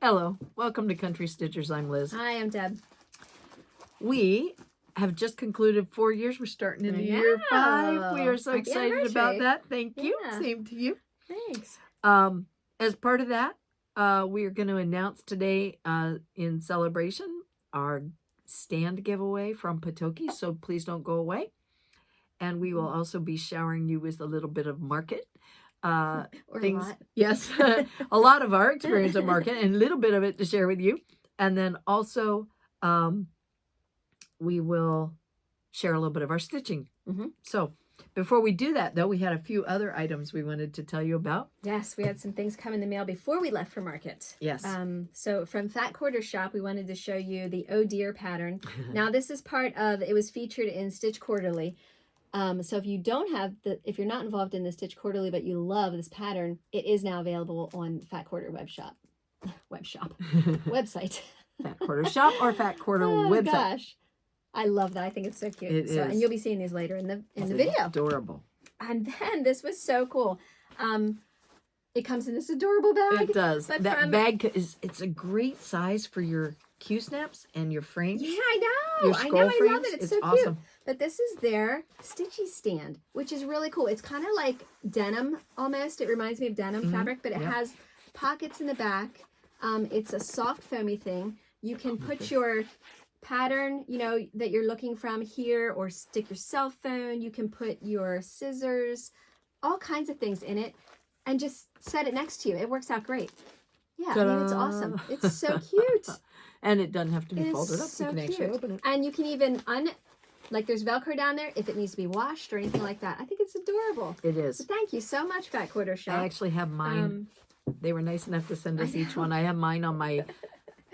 Hello, welcome to Country Stitchers. I'm Liz. Hi, I'm Deb. We have just concluded 4 years. We're starting into year 5. We are so excited about that. Thank you. Same to you. Thanks. As part of that, we are going to announce today in celebration our stand giveaway from Patoki. So please don't go away. And we will also be showering you with a little bit of market. Or things. a lot. Yes, a lot of our experience at market and a little bit of it to share with you. And then also we will share a little bit of our stitching. So before we do that, though, we had a few other items we wanted to tell you about. Yes, we had some things come in the mail before we left for market. Yes. So from Fat Quarter Shop, we wanted to show you the Oh Dear pattern. Now this is part of, it was featured in Stitch Quarterly. So if you don't have if you're not involved in the Stitch Quarterly, but you love this pattern, it is now available on Fat Quarter website. Fat Quarter Shop or Fat Quarter website. Gosh, I love that. I think it's so cute. It is. And you'll be seeing these later in the video. Adorable. And then this was so cool. It comes in this adorable bag. It does. That bag it's a great size for your Q-snaps and your frames. Yeah, I know. Your scroll frames. I love it. It's so awesome. cute. But this is their stitchy stand, which is really cool. It's kind of like denim almost. It reminds me of denim fabric, but it has pockets in the back. It's a soft foamy thing. You can put your pattern, you know, that you're looking from here, or stick your cell phone. You can put your scissors, all kinds of things in it, and just set it next to you. It works out great. Yeah, I mean, it's awesome. It's so cute. And it doesn't have to be folded up. So you can actually open it. And you can even like there's Velcro down there if it needs to be washed or anything like that. I think it's adorable. It is. So thank you so much, Fat Quarter Shop. I actually have mine. They were nice enough to send us each one. I have mine on my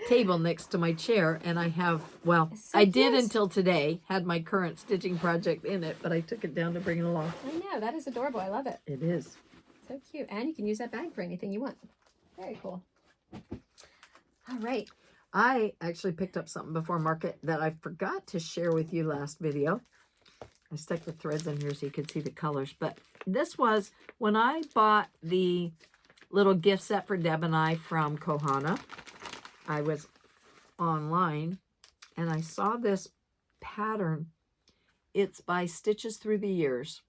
table next to my chair, and I have, well, I did until today, had my current stitching project in it, but I took it down to bring it along. I know, that is adorable. I love it. It is. So cute. And you can use that bag for anything you want. Very cool. All right. I actually picked up something before market that I forgot to share with you last video. I stuck the threads in here so you could see the colors. But this was when I bought the little gift set for Deb and I from Kohana. I was online and I saw this pattern. It's by Stitches Through the Years.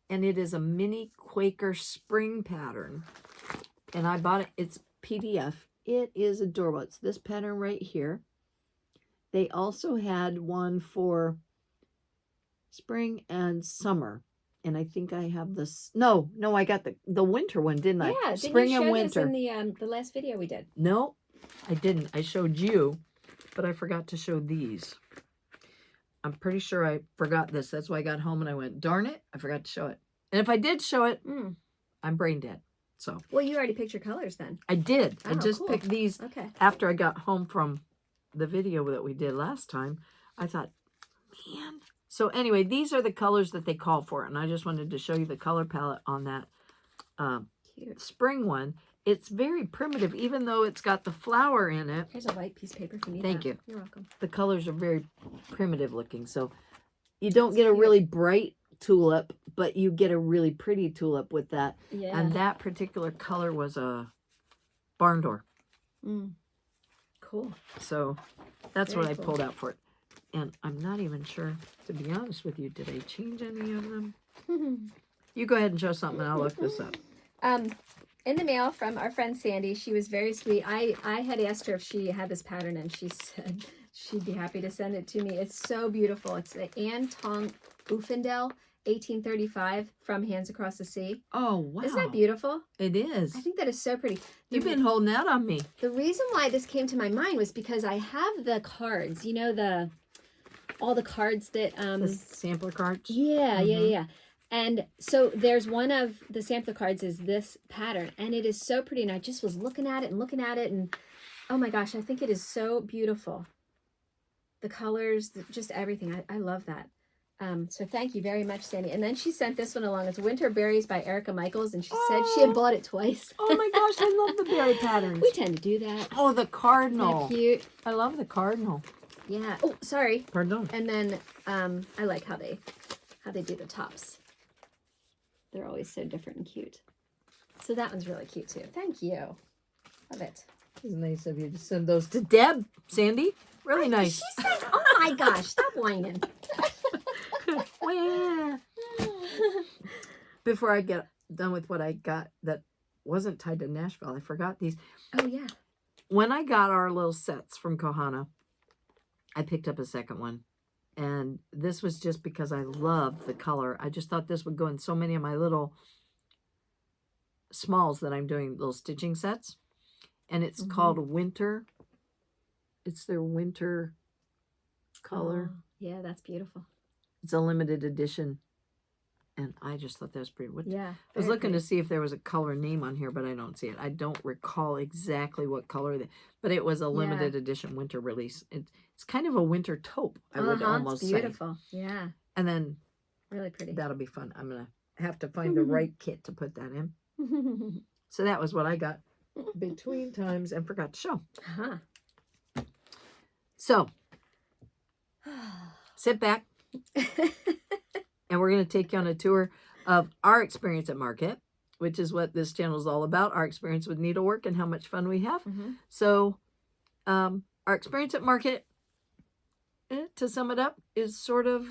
And it is a mini Quaker spring pattern. And I bought it. It's PDF. It is adorable. It's this pattern right here. They also had one for spring and summer. And I think I have this. No, I got the winter one, didn't I? Yeah, spring and winter. This in the last video we did. No, I didn't. I showed you, but I forgot to show these. I'm pretty sure I forgot this. That's why I got home and I went, darn it, I forgot to show it. And if I did show it, I'm brain dead. So. Well, you already picked your colors then. I did. Oh, I just picked these after I got home from the video that we did last time. I thought, man. So anyway, these are the colors that they call for. And I just wanted to show you the color palette on that spring one. It's very primitive, even though it's got the flower in it. Here's a white piece of paper if you need Thank that. you. You're welcome. The colors are very primitive looking. So you don't get a really bright tulip, but you get a really pretty tulip with that. Yeah. And that particular color was a barn door. Cool. So that's what I pulled out for it. And I'm not even sure, to be honest with you, did I change any of them? You go ahead and show something and I'll look this up. In the mail from our friend Sandy, she was very sweet. I had asked her if she had this pattern and she said she'd be happy to send it to me. It's so beautiful. It's the Anne Tong Uffendell 1835 from Hands Across the Sea. Oh, wow. Isn't that beautiful? It is. I think that is so pretty. You've been holding that on me. The reason why this came to my mind was because I have the cards, you know, all the cards that... the sampler cards? Yeah. And so there's one of the sampler cards is this pattern, and it is so pretty. And I just was looking at it, and oh my gosh, I think it is so beautiful. The colors, just everything. I love that. So thank you very much, Sandy. And then she sent this one along. It's Winter Berries by Erica Michaels, and she said she had bought it twice. Oh my gosh, I love the berry patterns. We tend to do that. Oh, the cardinal. Isn't that cute? I love the cardinal. Yeah. Oh, sorry. Pardon. And then I like how they do the tops. They're always so different and cute. So that one's really cute too. Thank you. Love it. It's nice of you to send those to Deb, Sandy. Really nice. She says, oh my gosh, stop whining. Well, before I get done with what I got that wasn't tied to Nashville, I forgot these. Oh, yeah. When I got our little sets from Kohana, I picked up a second one. And this was just because I love the color. I just thought this would go in so many of my little smalls that I'm doing, little stitching sets. And it's called Winter. It's their winter color. Oh, yeah, that's beautiful. It's a limited edition. And I just thought that was pretty. Yeah. I was looking to see if there was a color name on here, but I don't see it. I don't recall exactly what color, but it was a limited edition winter release. It's kind of a winter taupe, I would almost it's beautiful. Say. Yeah. And then really pretty. That'll be fun. I'm going to have to find the right kit to put that in. So that was what I got between times and forgot to show. So sit back. And we're going to take you on a tour of our experience at Market, which is what this channel is all about, our experience with needlework and how much fun we have. So our experience at Market, to sum it up, is sort of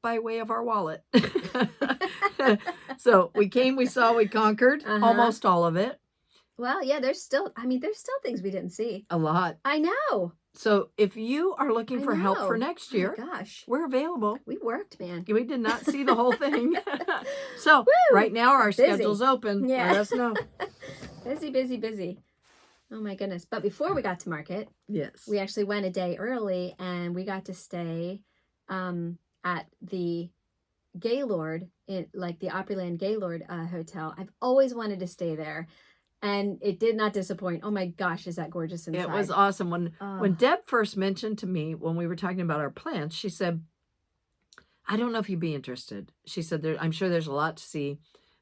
by way of our wallet. So we came, we saw, we conquered almost all of it. Well, yeah, there's still things we didn't see. A lot. I know. So if you are looking for help for next year, oh my gosh, we're available. We worked, man. We did not see the whole thing. So right now our schedule's open. Yeah. Let us know. Busy. Oh my goodness. But before we got to Market, yes, we actually went a day early and we got to stay at the Gaylord, like the Opryland Gaylord Hotel. I've always wanted to stay there. And it did not disappoint. Oh my gosh, is that gorgeous inside? It was awesome. When Deb first mentioned to me, when we were talking about our plans, she said, I don't know if you'd be interested. She said, I'm sure there's a lot to see.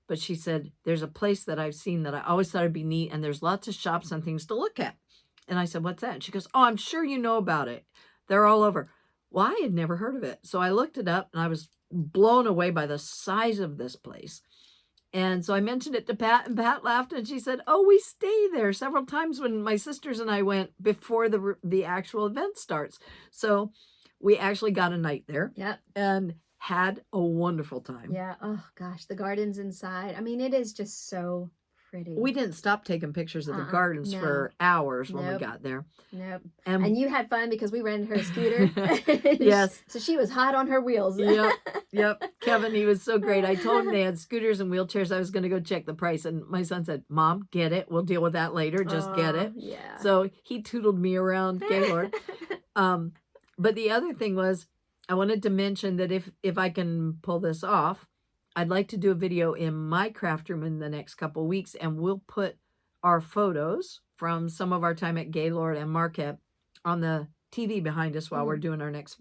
But she said, there's a place that I've seen that I always thought would be neat. And there's lots of shops and things to look at. And I said, what's that? And she goes, oh, I'm sure you know about it. They're all over. Well, I had never heard of it. So I looked it up and I was blown away by the size of this place. And so I mentioned it to Pat, and Pat laughed, and she said, oh, we stay there several times when my sisters and I went before the actual event starts. So we actually got a night there. Yep. And had a wonderful time. Yeah. Oh, gosh. The gardens inside. I mean, it is just so pretty. We didn't stop taking pictures of the gardens for hours when we got there. Nope. And you had fun because we rented her a scooter. Yes. So she was hot on her wheels. Yep. Kevin, he was so great. I told him they had scooters and wheelchairs. I was going to go check the price. And my son said, Mom, get it. We'll deal with that later. Just get it. Yeah. So he tootled me around Gaylord. But the other thing was, I wanted to mention that if I can pull this off, I'd like to do a video in my craft room in the next couple of weeks, and we'll put our photos from some of our time at Gaylord and Market on the TV behind us while we're doing our next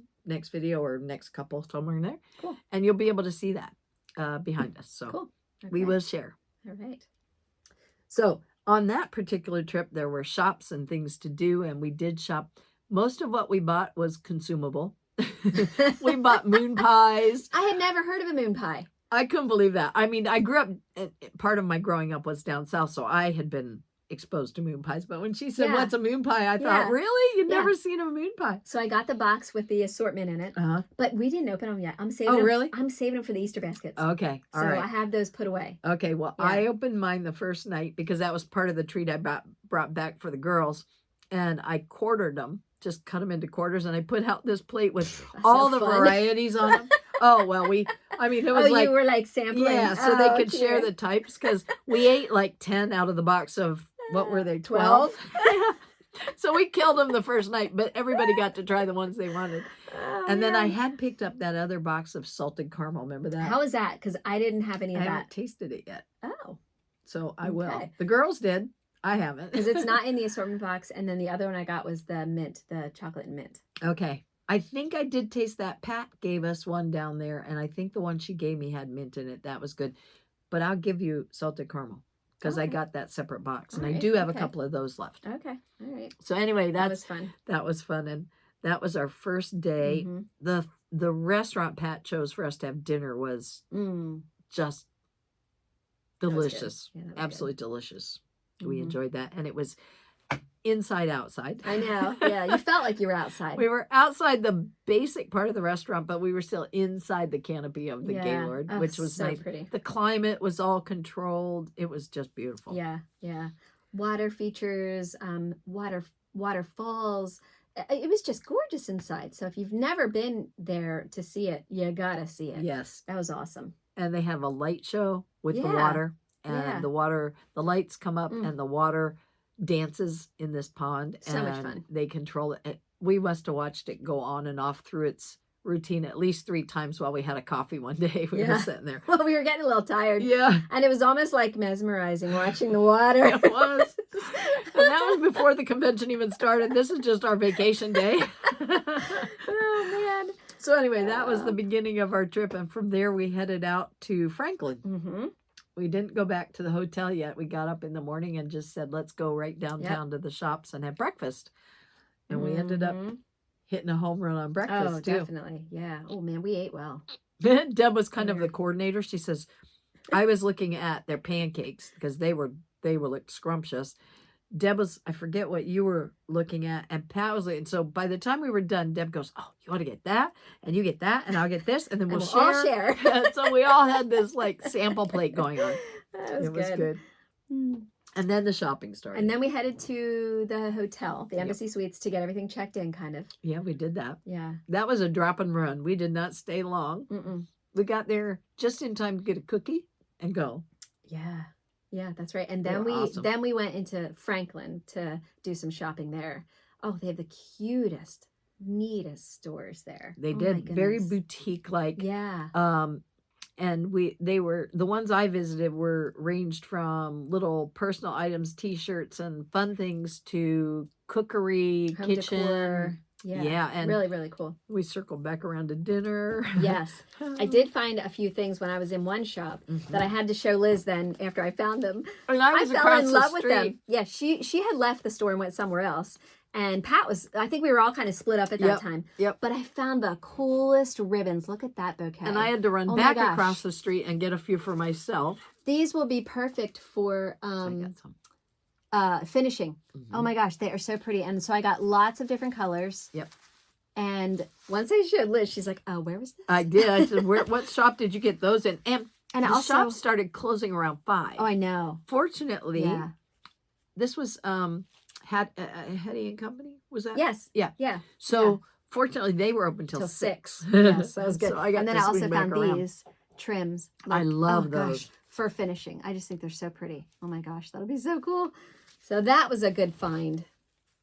video or next couple somewhere in there. Cool. And you'll be able to see that behind us. So cool. Okay. We will share. All right. So on that particular trip, there were shops and things to do, and we did shop. Most of what we bought was consumable. We bought moon pies. I had never heard of a moon pie. I couldn't believe that. I mean, I grew up, part of my growing up was down south, so I had been exposed to moon pies. But when she said, what's a moon pie? I thought, really? You'd never seen a moon pie? So I got the box with the assortment in it, but we didn't open them yet. I'm saving them. Oh, really? I'm saving them for the Easter baskets. Okay. All right. So I have those put away. Okay. Well, I opened mine the first night because that was part of the treat I brought back for the girls. And I quartered them, just cut them into quarters. And I put out this plate with all the varieties on them. Oh, well, it was like, you were like sampling. Yeah, so they could share the types because we ate like 10 out of the box of, what were they, 12? So we killed them the first night, but everybody got to try the ones they wanted. And then I had picked up that other box of salted caramel. Remember that? How is that? Because I didn't have any of that. I haven't tasted it yet. Oh. So I will. The girls did. I haven't. Because it's not in the assortment box. And then the other one I got was the mint, the chocolate and mint. Okay. I think I did taste that. Pat gave us one down there, and I think the one she gave me had mint in it. That was good. But I'll give you salted caramel because I got that separate box, and I do have a couple of those left. Okay. All right. So anyway, that was fun. That was fun, and that was our first day. The restaurant Pat chose for us to have dinner was just delicious. Yeah, absolutely delicious. We enjoyed that, and it was inside outside. I know. Yeah, you felt like you were outside. We were outside the basic part of the restaurant, but we were still inside the canopy of the Gaylord, Oh, which was so nice. pretty. The climate was all controlled. It was just beautiful. Yeah, yeah. Water features, waterfalls. It was just gorgeous inside. So if you've never been there to see it, you gotta see it. Yes. That was awesome. And they have a light show with the Yeah. water. And Yeah. the lights come up Mm. and the water dances in this pond. So much and fun. They control it. We must have watched it go on and off through its routine at least 3 times while we had a coffee one day. We were Yeah. sitting there. Well, we were getting a little tired. Yeah, And it was almost like mesmerizing watching the water. it was. And that was before the convention even started. This is just our vacation day. Oh, man. So anyway, that was the beginning of our trip. And from there, we headed out to Franklin. Mm-hmm. We didn't go back to the hotel yet. We got up in the morning and just said, let's go right downtown to the shops and have breakfast. And we ended up hitting a home run on breakfast, Oh, too. definitely. Yeah. Oh, man, we ate well. Deb was kind of the Weird. coordinator. She says, I was looking at their pancakes because they were looked scrumptious. Deb was, I forget what you were looking at, and Pat was like, and so by the time we were done, Deb goes, oh, you want to get that, and you get that, and I'll get this, and then And we'll all share. So we all had this like sample plate going on. That was It was good. good. Mm. And then the shopping started. And then we headed to the hotel, the Embassy Suites, to get everything checked in, kind of. Yeah, we did that. Yeah. That was a drop and run. We did not stay long. Mm-mm. We got there just in time to get a cookie and go. Yeah. Yeah, that's right. And They then were awesome. then we went into Franklin to do some shopping there. Oh, they have the cutest, neatest stores there. They Oh, did my very goodness. boutique like. Yeah. And they were, the ones I visited were ranged from little personal items, t-shirts and fun things to cookery, Home kitchen. decor. Yeah. Yeah, and really, really cool. we circled back around to dinner. Yes. I did find a few things when I was in one shop that I had to show Liz then after I found them. And I was fell across in the love with them. street. Yeah, she had left the store and went somewhere else. And Pat was, I think we were all kind of split up at that time. Yep. But I found the coolest ribbons. Look at that bouquet. And I had to run Oh my back gosh. across the street and get a few for myself. These will be perfect for I got some. finishing. Oh my gosh, they are so pretty. And so I got lots of different colors. Yep. And once I showed Liz, she's like, oh, where was this? I did. I said, what shop did you get those in? And And the also, shop started closing around 5. oh, I know. Fortunately, Yeah. this was Hetty and Company. Was that? Yes. Yeah. Yeah. So fortunately, they were open till Till 6. Yes, that was good. So I got and then to I also swing back found around. these trims. I love oh, those. Gosh, for finishing. I just think they're so pretty. Oh my gosh, that'll be so cool. So that was a good find.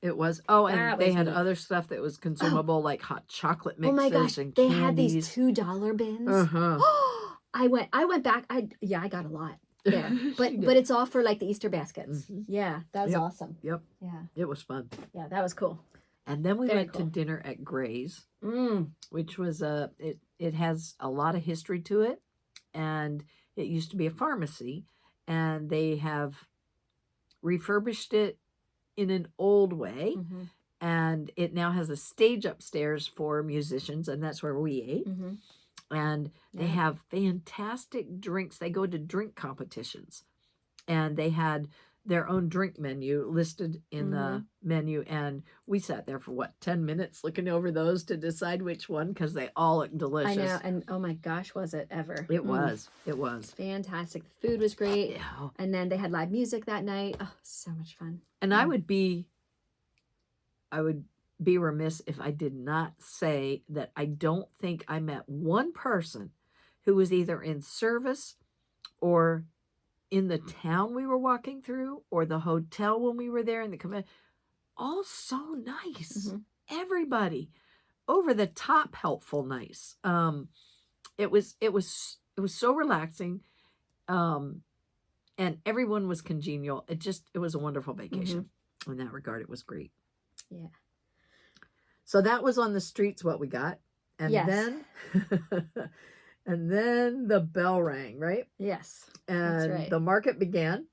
It was. Oh, and That they was had neat. other stuff that was consumable, like hot chocolate Oh mixes my gosh, and they candies. had these $2 bins. Uh-huh. I went back. I got a lot there, but She did. it's all for like the Easter baskets. Mhm. Yeah, that was Yep. awesome. Yep, Yeah, it was fun. yeah, that was cool. And then we Very went to cool. dinner at Gray's, Mm. which was it has a lot of history to it, and it used to be a pharmacy, and they have refurbished it in an old way, Mhm. and it now has a stage upstairs for musicians, and that's where we ate. Mhm. And they Yeah. have fantastic drinks. They go to drink competitions, and they had their own drink menu listed in the menu. And we sat there for 10 minutes looking over those to decide which one, because they all look delicious. I know, and oh my gosh, was it ever? It was. It was. Fantastic. The food was great. Yeah. And then they had live music that night. Oh, so much fun. And I would be remiss if I did not say that I don't think I met one person who was either in service or in the town we were walking through or the hotel when we were there in the command. All so nice. Mhm. Everybody over the top helpful nice. It was so relaxing. And everyone was congenial. It was a wonderful vacation. In that regard, it was great. Yeah. So that was on the streets what we got. And Yes. then and then the bell rang, right? Yes. And That's right. the market began.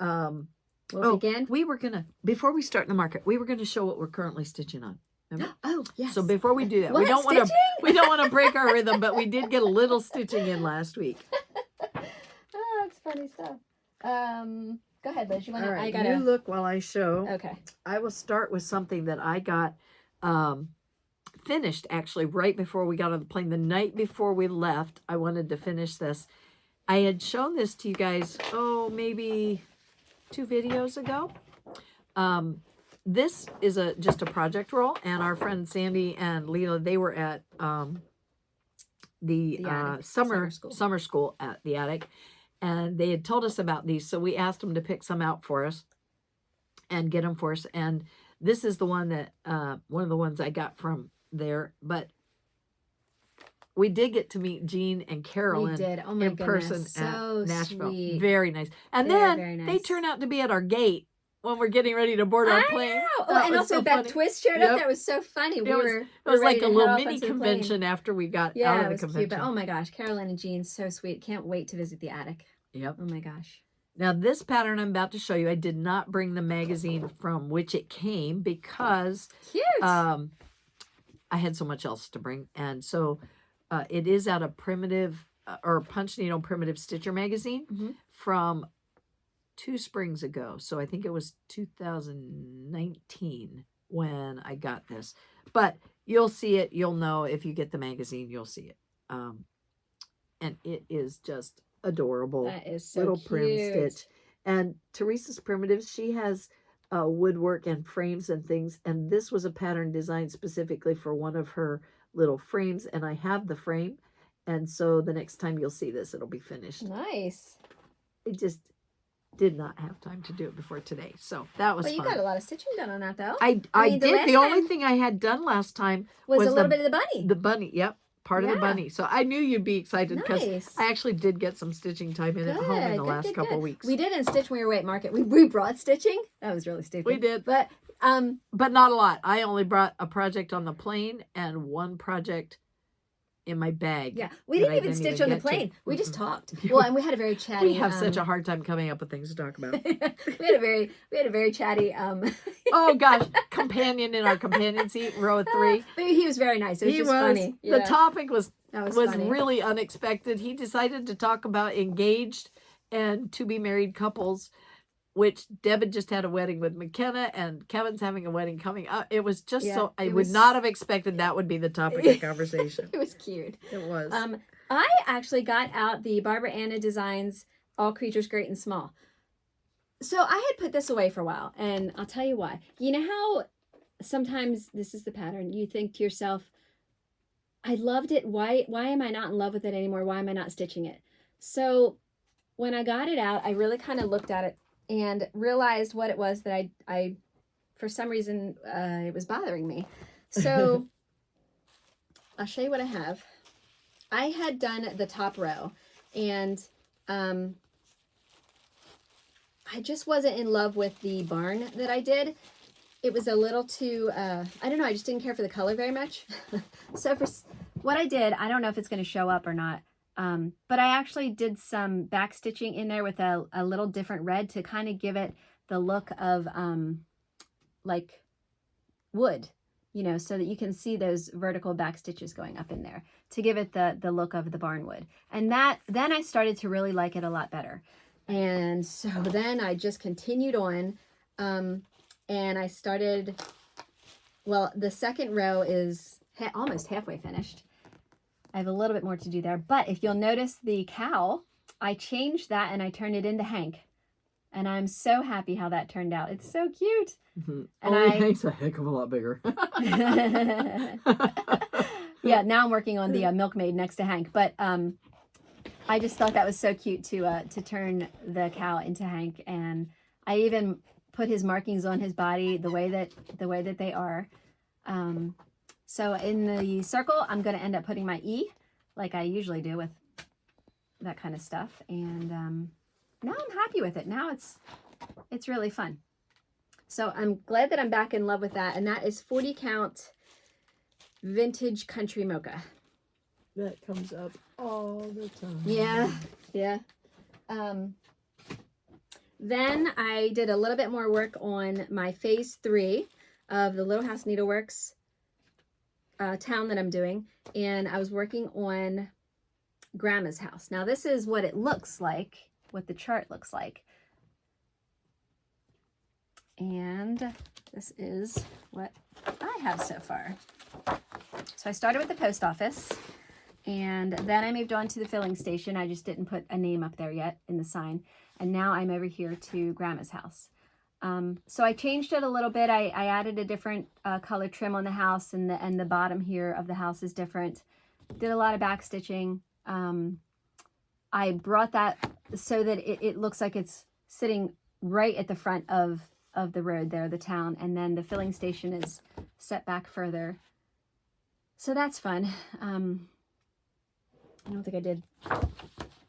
We'll begin. We were gonna, before we start the market, we were gonna show what we're currently stitching on. Remember? Oh, yes. So before we do that, What, we don't want to stitching? break our rhythm, but we did get a little stitching in last week. Oh, it's funny stuff. Go ahead, Liz. You want All to? right, I gotta. you look while I show. Okay. I will start with something that I got finished actually right before we got on the plane. The night before we left, I wanted to finish this. I had shown this to you guys, maybe 2 videos ago. This is just a project roll, and our friend Sandy and Leela, they were at the Attic. summer school at the Attic, and they had told us about these, so we asked them to pick some out for us and get them for us. And this is the one that one of the ones I got from there, but we did get to meet Jean and Carolyn in person at Nashville. Sweet. Very nice. And very nice. they turn out to be at our gate when we're getting ready to board our plane. Know. Oh, and also that twist showed up. That was so funny. It was like a little mini convention after we got out of the convention. Cute, but oh my gosh, Carolyn and Jean, so sweet. Can't wait to visit the Attic. Yep. Oh my gosh. Now this pattern I'm about to show you, I did not bring the magazine from which it came because cute. I had so much else to bring, and so it is out of Primitive or Punch Needle Primitive Stitcher magazine from 2 springs ago. So I think it was 2019 when I got this. But you'll see it. You'll know if you get the magazine. You'll see it. And it is just adorable. That is so little cute. prim stitch. And Teresa's Primitives, she has woodwork and frames and things. And this was a pattern designed specifically for one of her little frames. And I have the frame. And so the next time you'll see this, it'll be finished. Nice. It just did not have time to do it before today. So that was fun. fun. You got a lot of stitching done on that, though. I did. The only thing I had done last time was a little bit of the bunny. The bunny, yep. Part of the bunny. So I knew you'd be excited because Nice. I actually did get some stitching time in at home in the last couple weeks. We didn't stitch when we were away at market. We brought stitching. That was really stupid. We did. But not a lot. I only brought a project on the plane and one project in my bag. Yeah, we didn't even stitch on the plane. We just talked. Well, and we had a very chatty. We have such a hard time coming up with things to talk about. we had a very chatty. Oh gosh, companion in our companion seat, row 3. But he was very nice. It was funny. The topic was funny. really unexpected. He decided to talk about engaged and to be married couples, which Deb had just had a wedding with McKenna, and Kevin's having a wedding coming up. It was just I would not have expected that would be the topic of conversation. It was cute. It was. I actually got out the Barbara Anna Designs All Creatures Great and Small. So I had put this away for a while, and I'll tell you why. You know how sometimes this is the pattern. You think to yourself, I loved it. Why am I not in love with it anymore? Why am I not stitching it? So when I got it out, I really kind of looked at it and realized what it was that I for some reason, it was bothering me. So I'll show you what I have. I had done the top row, and I just wasn't in love with the barn that I did. It was a little too, I don't know, I just didn't care for the color very much. So for what I did, I don't know if it's going to show up or not. But I actually did some back stitching in there with a little different red to kind of give it the look of like wood, you know, so that you can see those vertical back stitches going up in there to give it the look of the barn wood. And then I started to really like it a lot better. And so then I just continued on, and I started, well, the second row is almost halfway finished. I have a little bit more to do there, but if you'll notice the cowl, I changed that and I turned it into Hank. And I'm so happy how that turned out. It's so cute. Mm-hmm. And Hank's a heck of a lot bigger. Yeah, now I'm working on the milkmaid next to Hank, but I just thought that was so cute to turn the cowl into Hank, and I even put his markings on his body the way that they are. So in the circle, I'm going to end up putting my E, like I usually do with that kind of stuff. And now I'm happy with it. Now it's really fun. So I'm glad that I'm back in love with that. And that is 40 count vintage country mocha. That comes up all the time. Yeah, yeah. Then I did a little bit more work on my phase 3 of the Little House Needleworks town that I'm doing, and I was working on Grandma's house. Now this is what it looks like, what the chart looks like. And this is what I have so far. So I started with the post office, and then I moved on to the filling station. I just didn't put a name up there yet in the sign. And now I'm over here to Grandma's house. So I changed it a little bit. I added a different color trim on the house, and the bottom here of the house is different. Did a lot of back stitching. I brought that so that it looks like it's sitting right at the front of the road there, the town, and then the filling station is set back further. So that's fun. I don't think I did.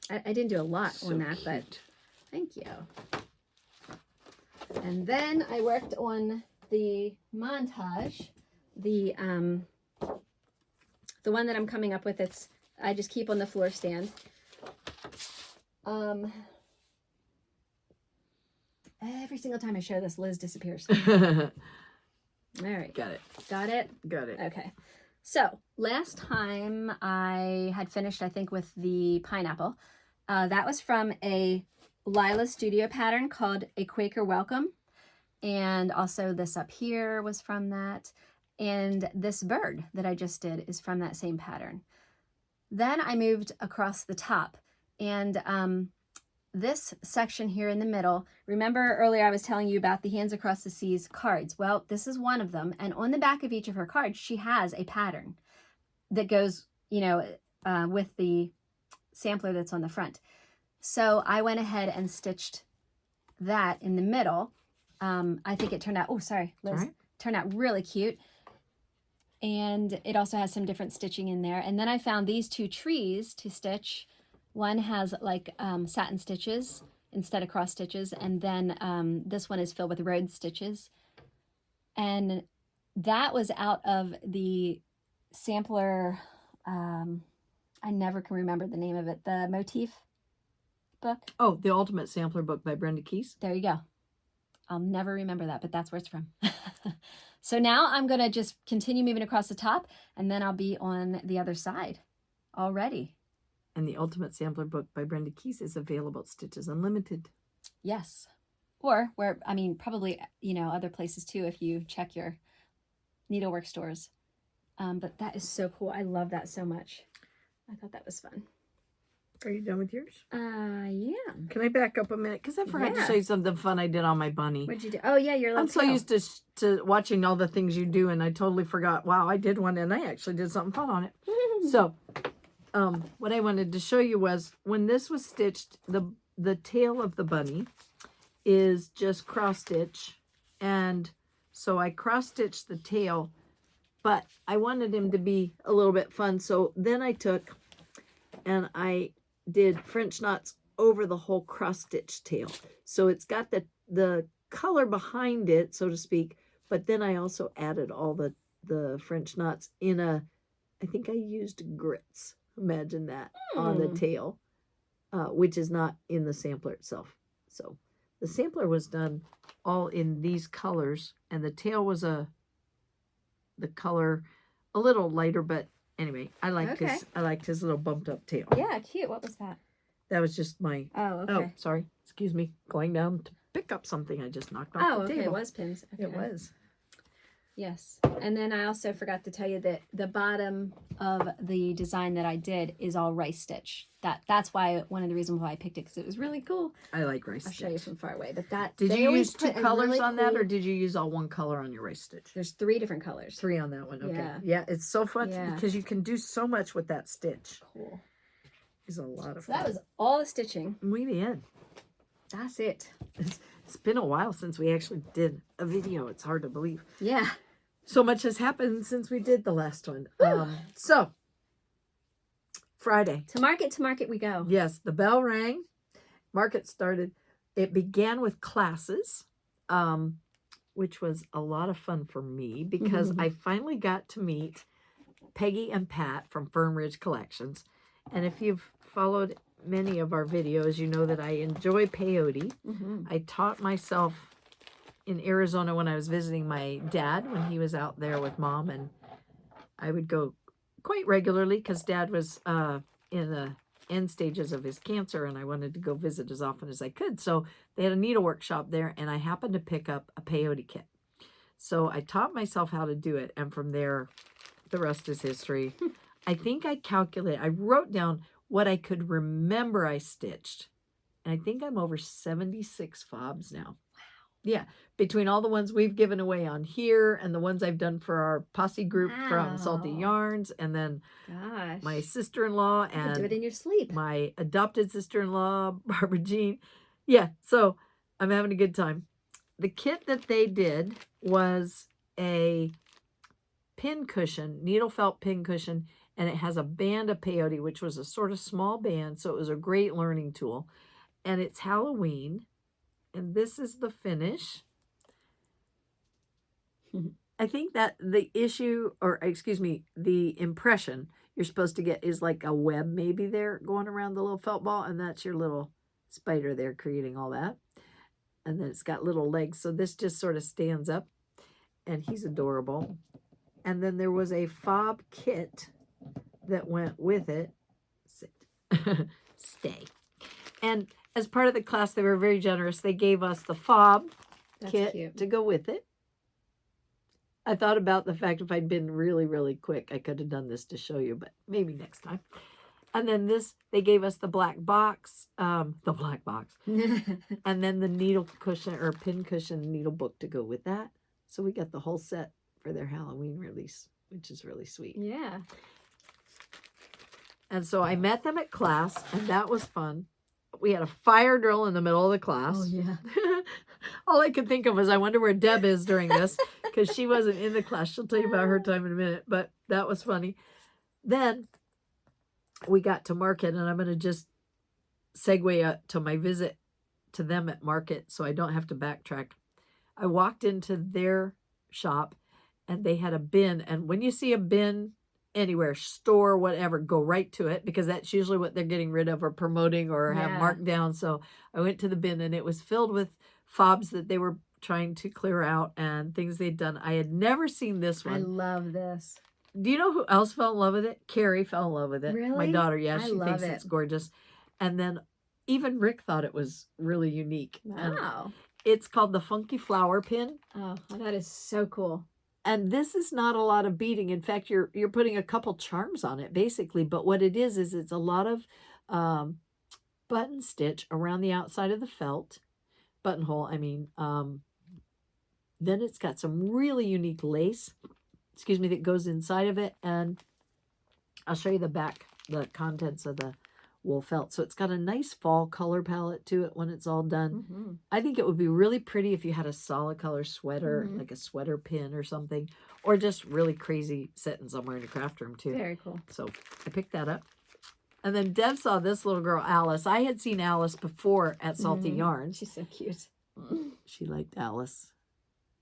I didn't do a lot on that, but thank you. And then I worked on the montage, the one that I'm coming up with. I just keep on the floor stand. Every single time I show this, Liz disappears. All right. Got it. Got it? Got it. Okay. So last time I had finished, I think, with the pineapple. That was from a Lila Studio pattern called A Quaker Welcome. And also this up here was from that. And this bird that I just did is from that same pattern. Then I moved across the top. And this section here in the middle, remember earlier I was telling you about the Hands Across the Seas cards. Well, this is one of them. And on the back of each of her cards, she has a pattern that goes, you know, with the sampler that's on the front. So I went ahead and stitched that in the middle. I think it turned out, oh, sorry, Liz, Right. Turned out really cute. And it also has some different stitching in there. And then I found these two trees to stitch. One has like satin stitches instead of cross stitches. And then this one is filled with road stitches. And that was out of the sampler, I never can remember the name of it, the motif book. Oh, the Ultimate Sampler book by Brenda Keys. There you go. I'll never remember that, but that's where it's from. So now I'm going to just continue moving across the top, and then I'll be on the other side already. And the Ultimate Sampler book by Brenda Keys is available at Stitches Unlimited. Yes. Or where, I mean, probably, you know, other places too, if you check your Needlework stores. But that is so cool. I love that so much. I thought that was fun. Are you done with yours? Yeah. Can I back up a minute? Because I forgot to Yeah. show you something fun I did on my bunny. What'd you do? Oh, yeah, your little I'm so tail. used to watching all the things you do, and I totally forgot. Wow, I did one, and I actually did something fun on it. So, what I wanted to show you was when this was stitched, the tail of the bunny is just cross stitch, and so I cross stitched the tail, but I wanted him to be a little bit fun. So then I took and I did French knots over the whole cross stitch tail. So it's got the color behind it, so to speak, but then I also added all the French knots in I think I used grits. Imagine that on the tail, which is not in the sampler itself. So the sampler was done all in these colors, and the tail was the color a little lighter, but anyway, I liked his little bumped up tail. Yeah, cute. What was that? That was just my Oh, okay. oh, sorry. Excuse me. Going down to pick up something I just knocked off Oh, the okay. table. It was pins. Okay. It was. Yes. And then I also forgot to tell you that the bottom of the design that I did is all rice stitch. That's why one of the reasons why I picked it, because it was really cool. I like rice I'll stitch. show you from far away. But that Did they you always use two put a colors really on that, cool- or did you use all one color on your rice stitch? There's 3 different colors. 3 on that one. Okay. Yeah. Yeah, it's so fun Yeah. because you can do so much with that stitch. Cool. It's a lot of So fun. that was all the stitching. We did. That's it. It's been a while since we actually did a video. It's hard to believe. Yeah. So much has happened since we did the last one. So, Friday. To market we go. Yes, the bell rang. Market started. It began with classes, which was a lot of fun for me because I finally got to meet Peggy and Pat from Fern Ridge Collections. And if you've followed many of our videos, you know that I enjoy peyote. I taught myself in Arizona when I was visiting my dad when he was out there with Mom, and I would go quite regularly because Dad was in the end stages of his cancer, and I wanted to go visit as often as I could. So they had a needlework shop there, and I happened to pick up a peyote kit. So I taught myself how to do it, and from there, the rest is history. I think I wrote down what I could remember I stitched, and I think I'm over 76 fobs now. Yeah, between all the ones we've given away on here and the ones I've done for our posse group from Salty Wow. Yarns, and then Gosh. my sister-in-law You could and do it in your sleep. my adopted sister-in-law, Barbara Jean. Yeah, so I'm having a good time. The kit that they did was a pin cushion, needle felt pin cushion, and it has a band of peyote, which was a sort of small band, so it was a great learning tool. And it's Halloween. And this is the finish. I think that the issue, or excuse me, the impression you're supposed to get is like a web maybe there going around the little felt ball, and that's your little spider there creating all that. And then it's got little legs, so this just sort of stands up, and he's adorable. And then there was a fob kit that went with it. Sit. Stay. And as part of the class, they were very generous. They gave us the fob kit to go with it. I thought about the fact if I'd been really, really quick, I could have done this to show you, but maybe next time. And then they gave us the black box, and then the needle cushion or pin cushion needle book to go with that. So we got the whole set for their Halloween release, which is really sweet. Yeah. And so I met them at class, and that was fun. We had a fire drill in the middle of the class. Oh, yeah. All I could think of was, I wonder where Deb is during this, because she wasn't in the class. She'll tell you about her time in a minute, but that was funny. Then we got to Market, and I'm going to just segue up to my visit to them at Market so I don't have to backtrack. I walked into their shop, and they had a bin, and when you see a bin anywhere, store, whatever, go right to it, because that's usually what they're getting rid of or promoting or have marked down. So I went to the bin, and it was filled with fobs that they were trying to clear out and things they'd done. I had never seen this one. I love this. Do you know who else fell in love with it? Carrie fell in love with it. Really? My daughter, yeah, I she thinks love it's gorgeous. And then even Rick thought it was really unique. Wow. And it's called the Funky Flower Pin. Oh, that is so cool. And this is not a lot of beading. In fact, you're putting a couple charms on it, basically. But what it is it's a lot of button stitch around the outside of the felt. Buttonhole, I mean. Then it's got some really unique lace, that goes inside of it. And I'll show you the contents of the wool felt. So it's got a nice fall color palette to it when it's all done. Mm-hmm. I think it would be really pretty if you had a solid color sweater, like a sweater pin or something, or just really crazy sitting somewhere in your craft room too. Very cool. So I picked that up. And then Deb saw this little girl, Alice. I had seen Alice before at Salty Yarns. She's so cute. She liked Alice.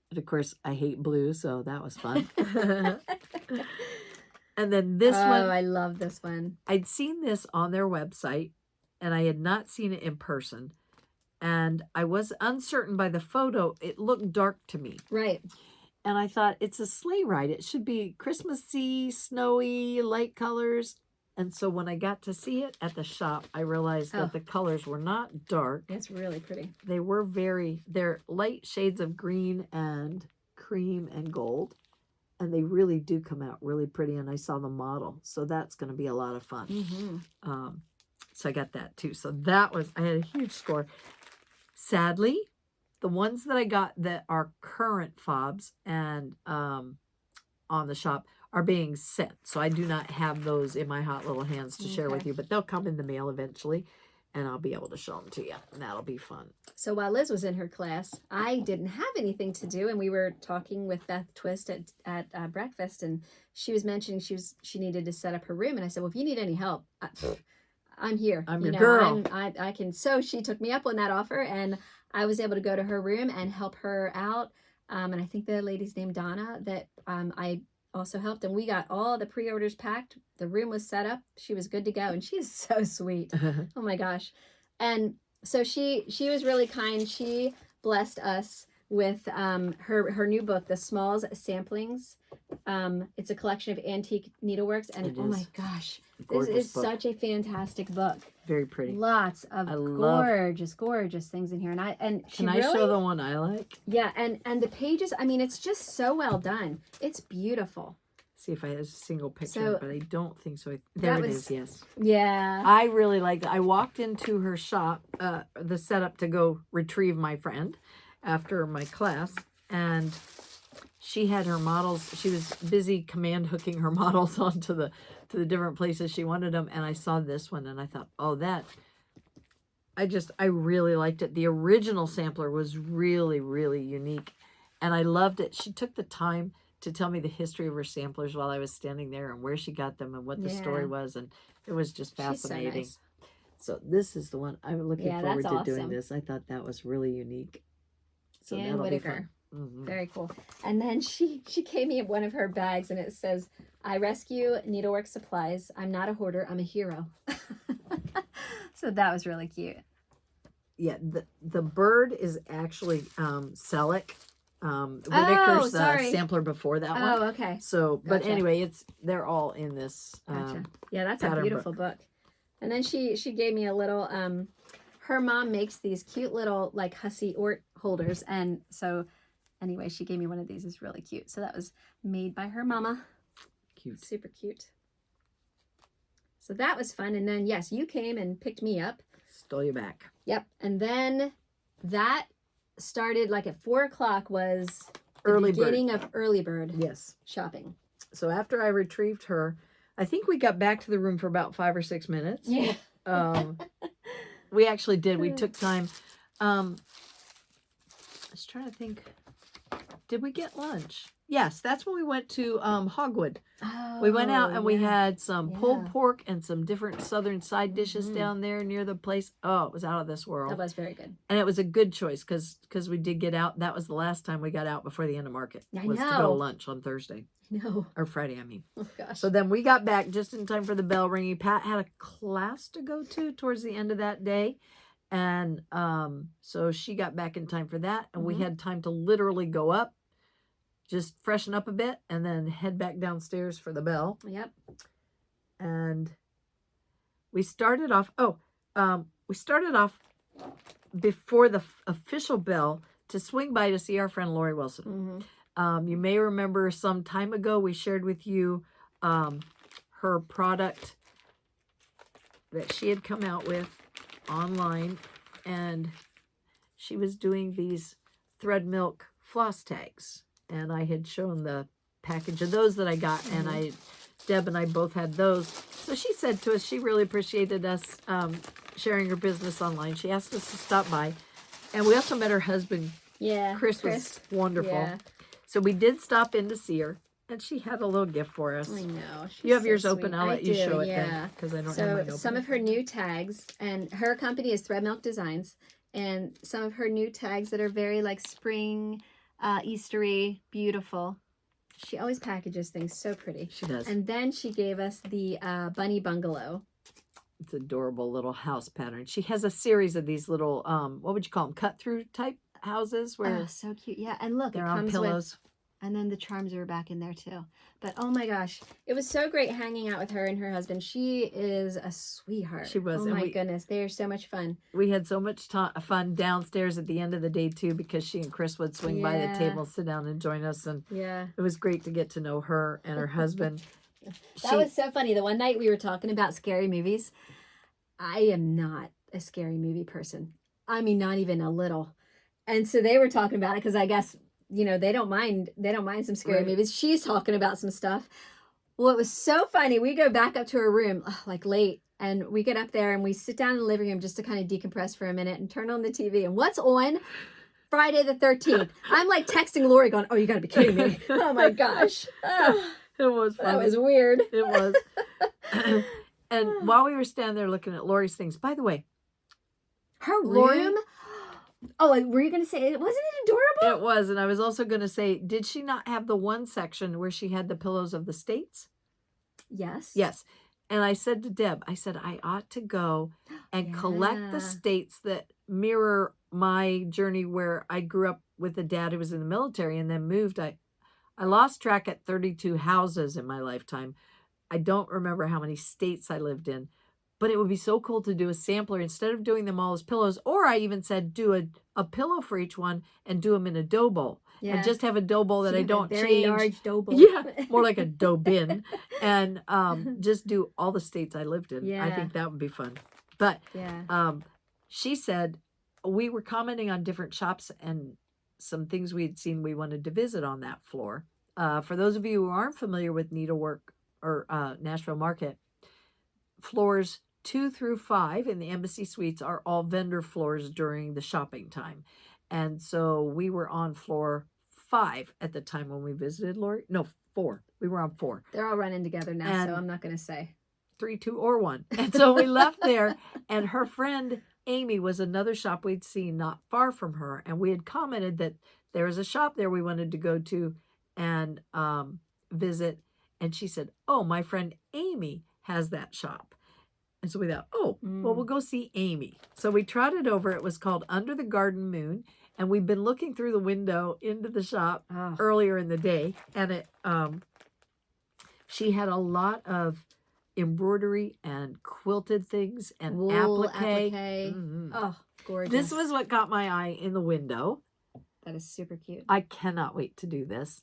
But of course, I hate blue, so that was fun. And then this one. Oh, I love this one. I'd seen this on their website, and I had not seen it in person. And I was uncertain by the photo. It looked dark to me. Right. And I thought, it's a sleigh ride. It should be Christmassy, snowy, light colors. And so when I got to see it at the shop, I realized that the colors were not dark. It's really pretty. They were they're light shades of green and cream and gold. And they really do come out really pretty. And I saw the model. So that's going to be a lot of fun. Mm-hmm. So I got that too. So I had a huge score. Sadly, the ones that I got that are current fobs and on the shop are being sent. So I do not have those in my hot little hands to share with you. But they'll come in the mail eventually. And I'll be able to show them to you. And that'll be fun. So while Liz was in her class, I didn't have anything to do. And we were talking with Beth Twist at breakfast. And she was mentioning she needed to set up her room. And I said, well, if you need any help, I'm here. I'm your girl. I can. So she took me up on that offer. And I was able to go to her room and help her out. And I think the lady's named Donna that I also helped. And we got all the pre-orders packed. The room was set up. She was good to go. And she's so sweet. Oh my gosh. And so she was really kind. She blessed us with her new book, The Smalls Samplings. It's a collection of antique needleworks, and It oh my is. gosh, this Gorgeous is book. such a fantastic book. Very pretty. Lots of gorgeous things in here, and she Can I really, show the one I like? yeah, and the pages. I mean, it's just so well done. It's beautiful. See if I have a single picture, So, but I don't think so. There it is. Yes. Yeah. I really liked it. I walked into her shop, the setup to go retrieve my friend after my class, and she had her models. She was busy command hooking her models onto the different places she wanted them, and I saw this one, and I thought, oh, that. I really liked it. The original sampler was really, really unique, and I loved it. She took the time to tell me the history of her samplers while I was standing there and where she got them and what the story was, and it was just fascinating. She's So this is the one I'm looking forward to doing awesome. this. I thought that was really unique. So Ann that'll Whitaker. be fun. Mm-hmm. Very cool. And then she gave me one of her bags, and it says, "I rescue needlework supplies. I'm not a hoarder. I'm a hero." So that was really cute. Yeah, the bird is actually Selleck. Whitaker's the sampler before that one. Oh, okay. So, but Gotcha. anyway, they're all in this. Gotcha. Yeah, that's a pattern beautiful book. And then she gave me a little. Her mom makes these cute little like hussy Ort holders, and so anyway, she gave me one of these. It's really cute. So that was made by her mama. Cute. Super cute. So that was fun. And then yes, you came and picked me up. Stole you back. Yep. And then that started like at 4:00 was the Early bird. beginning of early bird Yes. shopping. So after I retrieved her, I think we got back to the room for about 5 or 6 minutes. Yeah. We actually did. We took time. I was trying to think. Did we get lunch? Yes, that's when we went to Hogwood. Oh, We went out and we yeah. had some pulled Yeah. pork and some different southern side dishes down there near the place. Oh, it was out of this world. That was very good. And it was a good choice because we did get out. That was the last time we got out before the end of market. I was to go know. to lunch on Thursday. No. Or Friday, I mean. Oh gosh. So then we got back just in time for the bell ringing. Pat had a class to go to towards the end of that day. And so she got back in time for that. And we had time to literally go up, just freshen up a bit, and then head back downstairs for the bell. Yep. And we started off, before the official bell to swing by to see our friend Lori Wilson. You may remember some time ago we shared with you her product that she had come out with online, and she was doing these thread milk floss tags, and I had shown the package of those that I got, and Deb and I both had those. So she said to us she really appreciated us sharing her business online. She asked us to stop by, and we also met her husband. Yeah. Chris was wonderful. Yeah. So we did stop in to see her, and she had a little gift for us. I know. She's You have so yours open. sweet. I'll I let you do, show it yeah. then, because I don't have So mine open. some of her new tags, and her company is Thread Milk Designs, and some of her new tags that are very like spring, Eastery, beautiful. She always packages things so pretty. She does. And then she gave us the bunny bungalow. It's adorable little house pattern. She has a series of these little, what would you call them, cut-through type houses where Oh, so cute. Yeah, and look, they're it on comes pillows. with, and then the charms are back in there too. But oh my gosh, it was so great hanging out with her and her husband. She is a sweetheart. She was, Oh and my we- goodness, they are so much fun. We had so much fun downstairs at the end of the day, too, because she and Chris would swing by the Yeah. table, sit down, and join us. And Yeah. it was great to get to know her and her husband. That was so funny. The one night we were talking about scary movies. I am not a scary movie person. I mean, not even a little. And so they were talking about it because I guess, you know, they don't mind some scary Right. movies. She's talking about some stuff. Well, it was so funny. We go back up to her room, like late, and we get up there and we sit down in the living room just to kind of decompress for a minute and turn on the TV. And what's on? Friday the 13th. I'm like texting Lori going, oh, you got to be kidding me. Oh my gosh. It was funny. That was weird. It was. And while we were standing there looking at Lori's things, by the way, Her Lori- room? Oh, were you going to say, wasn't it adorable? it was. And I was also going to say, did she not have the one section where she had the pillows of the states? Yes. Yes. And I said to Deb, I said, I ought to go and collect Yeah. the states that mirror my journey where I grew up with a dad who was in the military and then moved. I lost track at 32 houses in my lifetime. I don't remember how many states I lived in, but it would be so cool to do a sampler instead of doing them all as pillows. Or I even said do a pillow for each one and do them in a dough bowl. Yeah. And just have a dough bowl that I don't very change. large dough bowl. Yeah, more like a dough bin. And just do all the states I lived in. Yeah. I think that would be fun. But Yeah. she said we were commenting on different shops and some things we had seen we wanted to visit on that floor. For those of you who aren't familiar with Needlework or Nashville Market, floors 2 through 5 in the Embassy Suites are all vendor floors during the shopping time. And so we were on floor 5 at the time when we visited, Lori. No, 4. We were on 4. They're all running together now, And so I'm not going to say. 3, 2, or 1. And so we left there, and her friend Amy was another shop we'd seen not far from her. And we had commented that there was a shop there we wanted to go to and visit. And she said, oh, my friend Amy has that shop. And so we thought, oh, well, we'll go see Amy. So we trotted over. It was called Under the Garden Moon. And we've been looking through the window into the shop earlier in the day. And it, she had a lot of embroidery and quilted things and Wool, applique. applique. Oh, gorgeous. This was what got my eye in the window. That is super cute. I cannot wait to do this.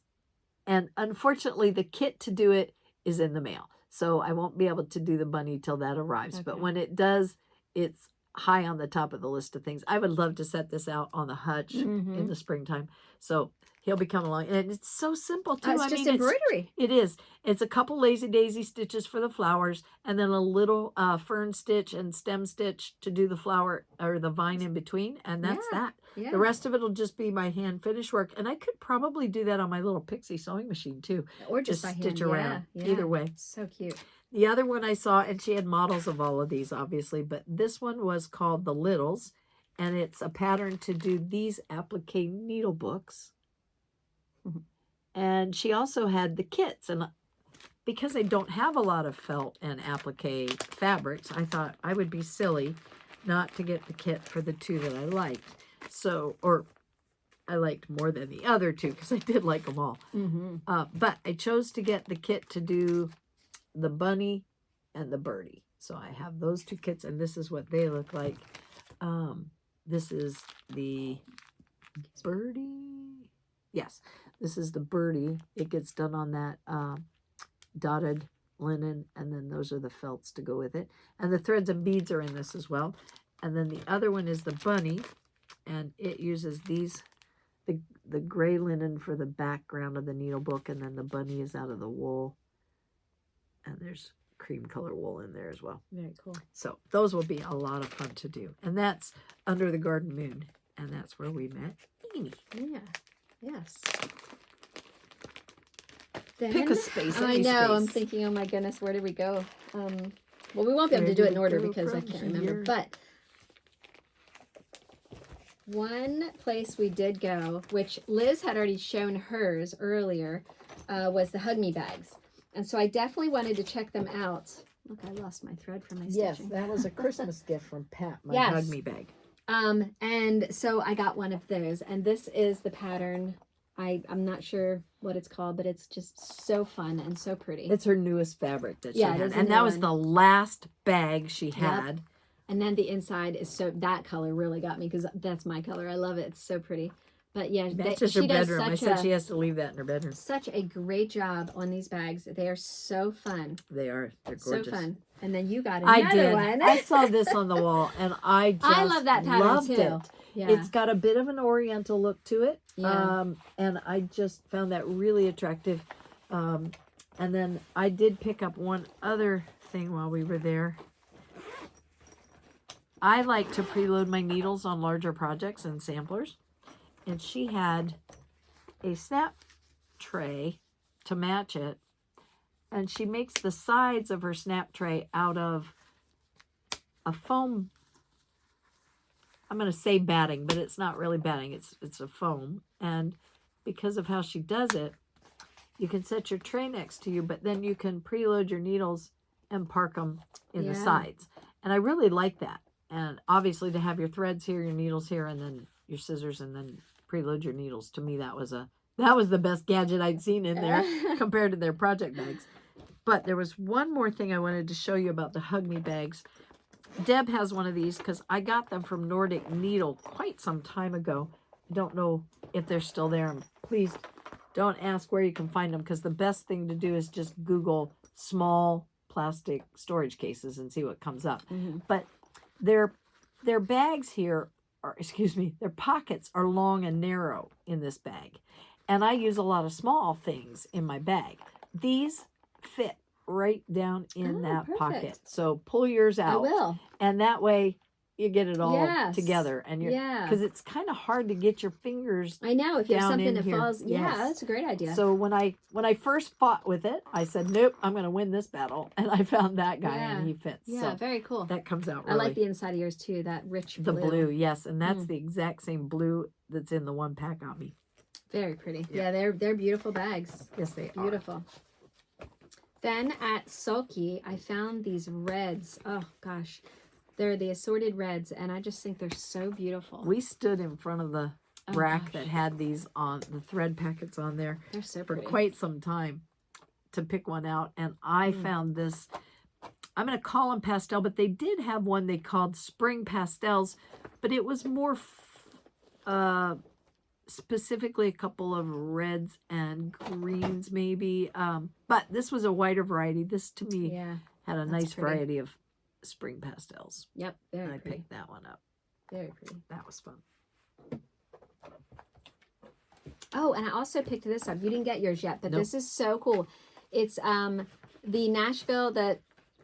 And unfortunately, the kit to do it is in the mail. So I won't be able to do the bunny till that arrives. Okay. But when it does, it's high on the top of the list of things. I would love to set this out on the hutch in the springtime. So he'll be coming along. And it's so simple, too. It's just embroidery. It is. It's a couple lazy daisy stitches for the flowers and then a little fern stitch and stem stitch to do the flower or the vine in between. And that's that. Yeah. The rest of it will just be my hand finish work. And I could probably do that on my little Pixie sewing machine, too. Or just by stitch hand. around. Yeah. Either way. So cute. The other one I saw, and she had models of all of these, obviously, but this one was called the Littles, and it's a pattern to do these applique needle books. And she also had the kits, and because I don't have a lot of felt and applique fabrics, I thought I would be silly not to get the kit for the 2 that I liked. So, or I liked more than the other 2 because I did like them all. But I chose to get the kit to do the bunny and the birdie. So I have those 2 kits, and this is what they look like. This is the birdie. Yes, this is the birdie. It gets done on that dotted linen, and then those are the felts to go with it. And the threads and beads are in this as well. And then the other one is the bunny, and it uses these, the gray linen for the background of the needle book, and then the bunny is out of the wool. And there's cream color wool in there as well. Very cool. So those will be a lot of fun to do. And that's Under the Garden Moon. And that's where we met Amy. Yeah. Yes. Then, Pick a space. I any know. I'm space. thinking, oh my goodness, where did we go? Well, we won't be able to do it in order because I can't remember. here? But one place we did go, which Liz had already shown hers earlier, was the Hug Me bags. And so I definitely wanted to check them out. Look, I lost my thread from my Yes, stitching. that was a Christmas gift from Pat, my Yes. Hug Me bag. And so I got one of those, and this is the pattern. I'm not sure what it's called, but it's just so fun and so pretty. It's her newest fabric that she Yeah, it had. is a And new that was one. the last bag she had. And then the inside is that color really got me because that's my color. I love it. It's so pretty. But yeah, That's just her she does bedroom. I said she has to leave that in her bedroom. such a great job on these bags. They are so fun. They are. They're gorgeous. So fun. And then you got another I did. one. I saw this on the wall, and I just I love that pattern loved too. it. Yeah. It's got a bit of an oriental look to it. Yeah. And I just found that really attractive. And then I did pick up one other thing while we were there. I like to preload my needles on larger projects and samplers. And she had a snap tray to match it. And she makes the sides of her snap tray out of a foam. I'm going to say batting, but it's not really batting. It's a foam. And because of how she does it, you can set your tray next to you, but then you can preload your needles and park them in the sides. And I really like that. And obviously to have your threads here, your needles here, and then your scissors, and then preload your needles. To me, that was a That was the best gadget I'd seen in there compared to their project bags. But there was one more thing I wanted to show you about the Hug Me bags. Deb has one of these because I got them from Nordic Needle quite some time ago. I don't know if they're still there. And please don't ask where you can find them, because the best thing to do is just Google small plastic storage cases and see what comes up. But their bags here are, excuse me, their pockets are long and narrow in this bag. And I use a lot of small things in my bag. These fit right down in that pocket. So pull yours out. I will. And that way you get it all Yes. together. And you're, because it's kind of hard to get your fingers. I know, if you have down something in that here. falls. Yeah, Yes. that's a great idea. So when I first fought with it, I said, nope, I'm going to win this battle. And I found that guy and he fits. Yeah, So very cool. that comes out I really. like the inside of yours too, that rich blue. The blue, yes. And that's the exact same blue that's in the one pack on me. Very pretty. Yeah, they're beautiful bags. Yes, they are. Beautiful. Then at Sulky, I found these reds. Oh gosh, they're the assorted reds, and I just think they're so beautiful. We stood in front of the rack that had these on the thread packets on there. They're so for pretty. quite some time to pick one out, and I found this. I'm going to call them pastel, but they did have one they called spring pastels, but it was more specifically a couple of reds and greens maybe, but this was a whiter variety. This to me had a nice variety of spring pastels. Yep, very and I pretty. picked that one up. Very pretty. That was fun. Oh, and I also picked this up. You didn't get yours yet, but this is so cool. It's the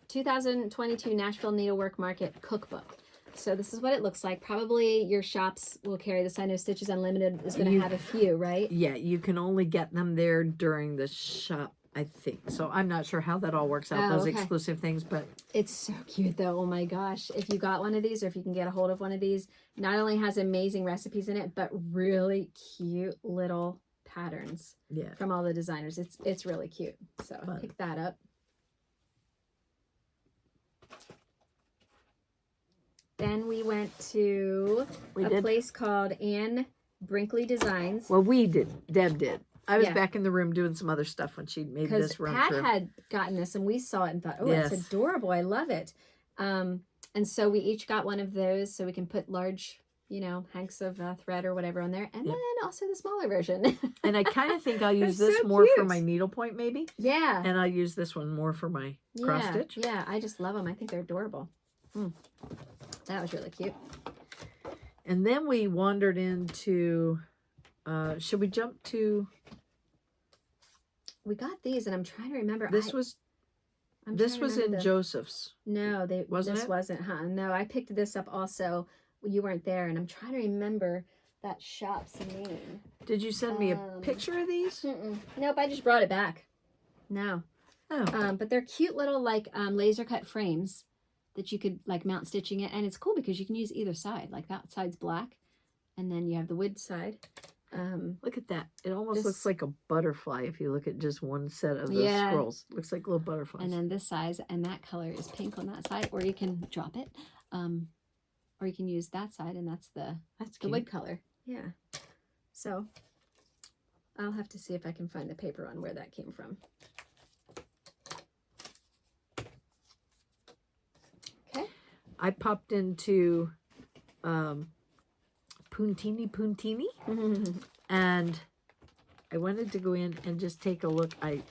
2022 Nashville Needlework Market Cookbook. So this is what it looks like. Probably your shops will carry this. I know Stitches Unlimited is going to have a few, right? Yeah, you can only get them there during the shop, I think. So I'm not sure how that all works out, those exclusive things, but it's so cute though. Oh my gosh. If you got one of these, or if you can get a hold of one of these, not only has amazing recipes in it, but really cute little patterns from all the designers. It's really cute. So pick that up. Then we went to a place called Anne Brinkley Designs. Well, we did. Deb did. I was back in the room doing some other stuff when she made this run Pat through. had gotten this, and we saw it and thought, oh, it's adorable. I love it. And so we each got one of those so we can put large, hanks of thread or whatever on there. And then also the smaller version. And I kind of think I'll use this more for my needlepoint maybe. Yeah. And I'll use this one more for my cross stitch. Yeah, I just love them. I think they're adorable. That was really cute. And then we wandered into, should we jump to? We got these, and I'm trying to remember. This was in Joseph's. No, this wasn't, huh? No, I picked this up also. You weren't there, and I'm trying to remember that shop's name. Did you send me a picture of these? Nope, I just brought it back. No. Oh. But they're cute little laser cut frames that you could mount stitching it, and it's cool because you can use either side. Like that side's black, and then you have the wood side. Look at that. It almost looks like a butterfly if you look at just one set of those scrolls. It looks like little butterflies. And then this size and that color is pink on that side, or you can drop it. Or you can use that side, and that's the wood color. Yeah. So I'll have to see if I can find the paper on where that came from. Okay. I popped into Puntini, and I wanted to go in and just take a look. I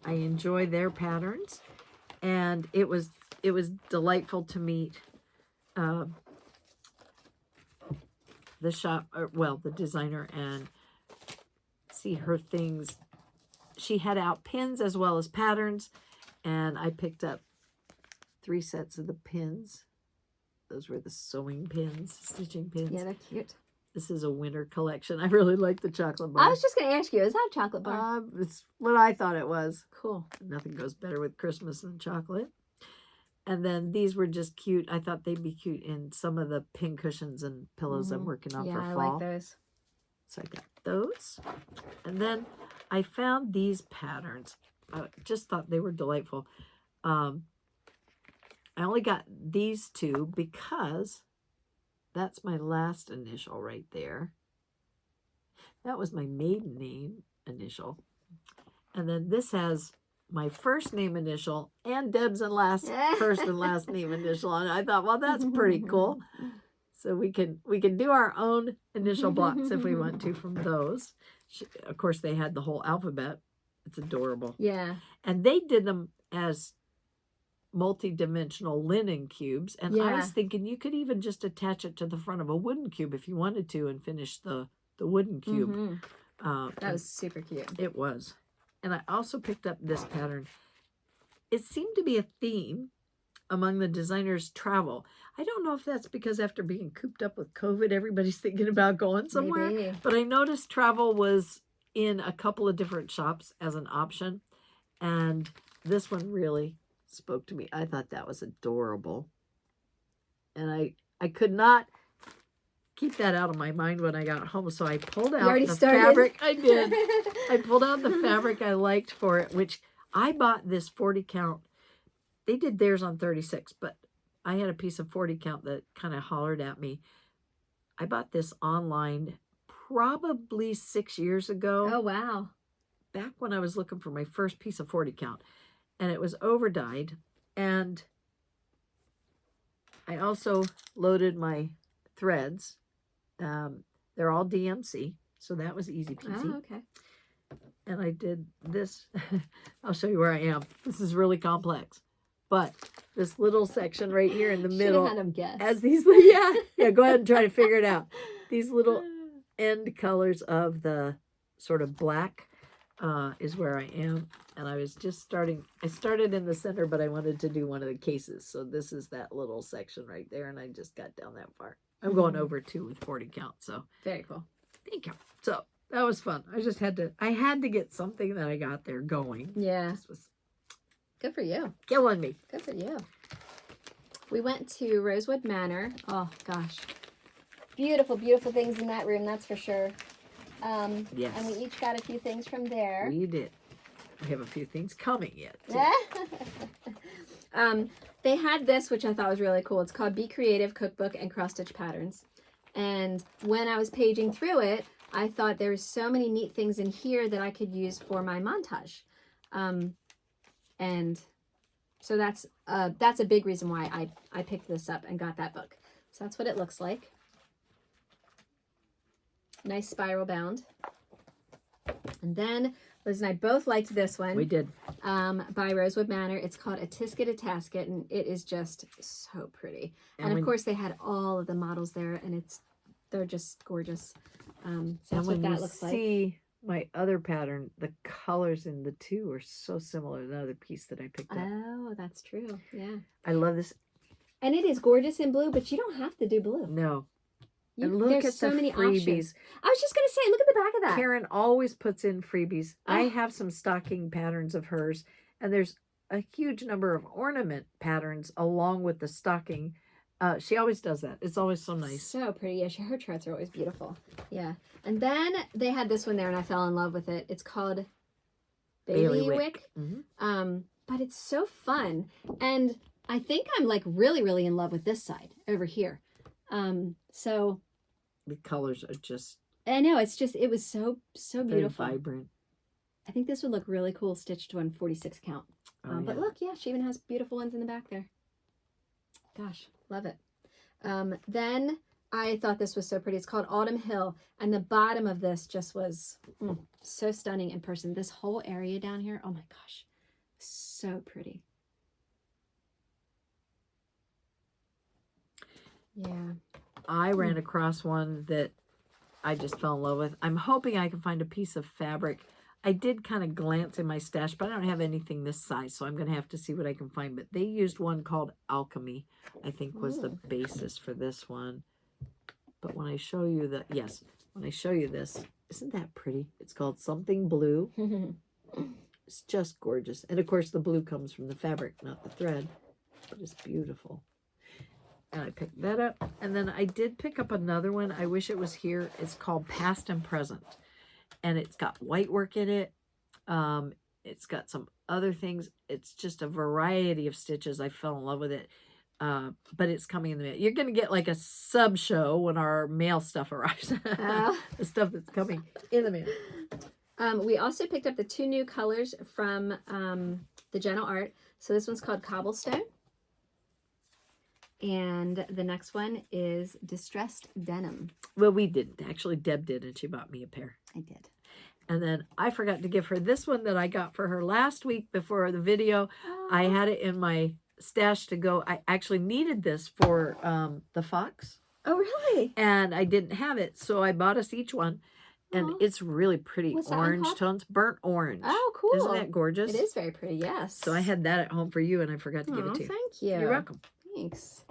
enjoy their patterns, and it was delightful to meet the designer, and see her things. She had out pins as well as patterns, and I picked up 3 sets of the pins. Those were the sewing pins, stitching pins. Yeah, they're cute. This is a winter collection. I really like the chocolate bar. I was just going to ask you, is that a chocolate bar? It's what I thought it was. Cool. Nothing goes better with Christmas than chocolate. And then these were just cute. I thought they'd be cute in some of the pin cushions and pillows I'm working on for fall. Yeah, I like those. So I got those. And then I found these patterns. I just thought they were delightful. I only got these 2 because that's my last initial right there. That was my maiden name initial. And then this has my first name initial and Deb's and first and last name initial on it. I thought, well, that's pretty cool. So we can do our own initial blocks if we want to from those. Of course, they had the whole alphabet. It's adorable. Yeah. And they did them as multi-dimensional linen cubes. And I was thinking you could even just attach it to the front of a wooden cube if you wanted to and finish the wooden cube. That was super cute. It was. And I also picked up this pattern. It seemed to be a theme among the designers' travel. I don't know if that's because after being cooped up with COVID, everybody's thinking about going somewhere. Maybe. But I noticed travel was in a couple of different shops as an option. And this one really spoke to me. I thought that was adorable. And I could not keep that out of my mind when I got home. So I pulled out the fabric. I did. I pulled out the fabric I liked for it, which I bought this 40 count. They did theirs on 36, but I had a piece of 40 count that kind of hollered at me. I bought this online probably 6 years ago. Oh, wow. Back when I was looking for my first piece of 40 count. And it was over dyed. And I also loaded my threads. They're all DMC, so that was easy peasy. Oh, okay. And I did this. I'll show you where I am. This is really complex. But this little section right here in the middle, had him guess. as these, yeah, go ahead and try to figure it out. These little end colors of the sort of black is where I am. And I was just starting. I started in the center, but I wanted to do one of the cases. So this is that little section right there, and I just got down that far. I'm going over 2 with 40 count, so. Very cool. Thank you. So that was fun. I just had to get something that I got there going. Yeah. This was Good for you. killing me. Good for you. We went to Rosewood Manor. Oh, gosh. Beautiful, beautiful things in that room, that's for sure. Yes. And we each got a few things from there. We did. We have a few things coming yet. They had this, which I thought was really cool. It's called Be Creative Cookbook and Cross Stitch Patterns. And when I was paging through it, I thought there were so many neat things in here that I could use for my montage. And so that's a big reason why I picked this up and got that book. So that's what it looks like. Nice spiral bound. And then Liz and I both liked this one. We did. By Rosewood Manor. It's called A Tisket, a Tasket, and it is just so pretty. And of course, they had all of the models there, and they're just gorgeous. So that's what that looks like. See my other pattern, the colors in the two are so similar to another piece that I picked up. Oh, that's true. Yeah. I love this. And it is gorgeous in blue, but you don't have to do blue. No. And look there's at so the many freebies. options. I was just going to say, look at the back of that. Karen always puts in freebies. Oh. I have some stocking patterns of hers, and there's a huge number of ornament patterns along with the stocking. She always does that. It's always so nice. So pretty. Yeah, her charts are always beautiful. Yeah. And then they had this one there, and I fell in love with it. It's called Bailiwick. Mm-hmm. But it's so fun. And I think I'm like really, really in love with this side over here. So the colors are just, I know, it was so beautiful. very vibrant. I think this would look really cool stitched on 46 count. But look, yeah, she even has beautiful ones in the back there. Gosh, love it. Then I thought this was so pretty. It's called Autumn Hill. And the bottom of this just was so stunning in person. This whole area down here, oh my gosh, so pretty. Yeah. I ran across one that I just fell in love with. I'm hoping I can find a piece of fabric. I did kind of glance in my stash, but I don't have anything this size, so I'm going to have to see what I can find. But they used one called Alchemy, I think was the basis for this one. But when I show you when I show you this, isn't that pretty? It's called Something Blue. It's just gorgeous. And of course, the blue comes from the fabric, not the thread. But it's beautiful. And I picked that up. And then I did pick up another one. I wish it was here. It's called Past and Present. And it's got white work in it. It's got some other things. It's just a variety of stitches. I fell in love with it. but it's coming in the mail. You're going to get like a sub show when our mail stuff arrives. The stuff that's coming in the mail. We also picked up the 2 new colors from the Gentle Art. So this one's called Cobblestone. And the next one is Distressed Denim. Well, we didn't. Actually, Deb did, and she bought me a pair. I did. And then I forgot to give her this one that I got for her last week before the video. I had it in my stash to go. I actually needed this for the fox. Oh, really? And I didn't have it, so I bought us each one. And it's really pretty. What's that one orange called? tones, burnt orange. Oh, cool. Isn't that gorgeous? It is very pretty, yes. So I had that at home for you, and I forgot to give it to you. Thank you. You're welcome. Thanks.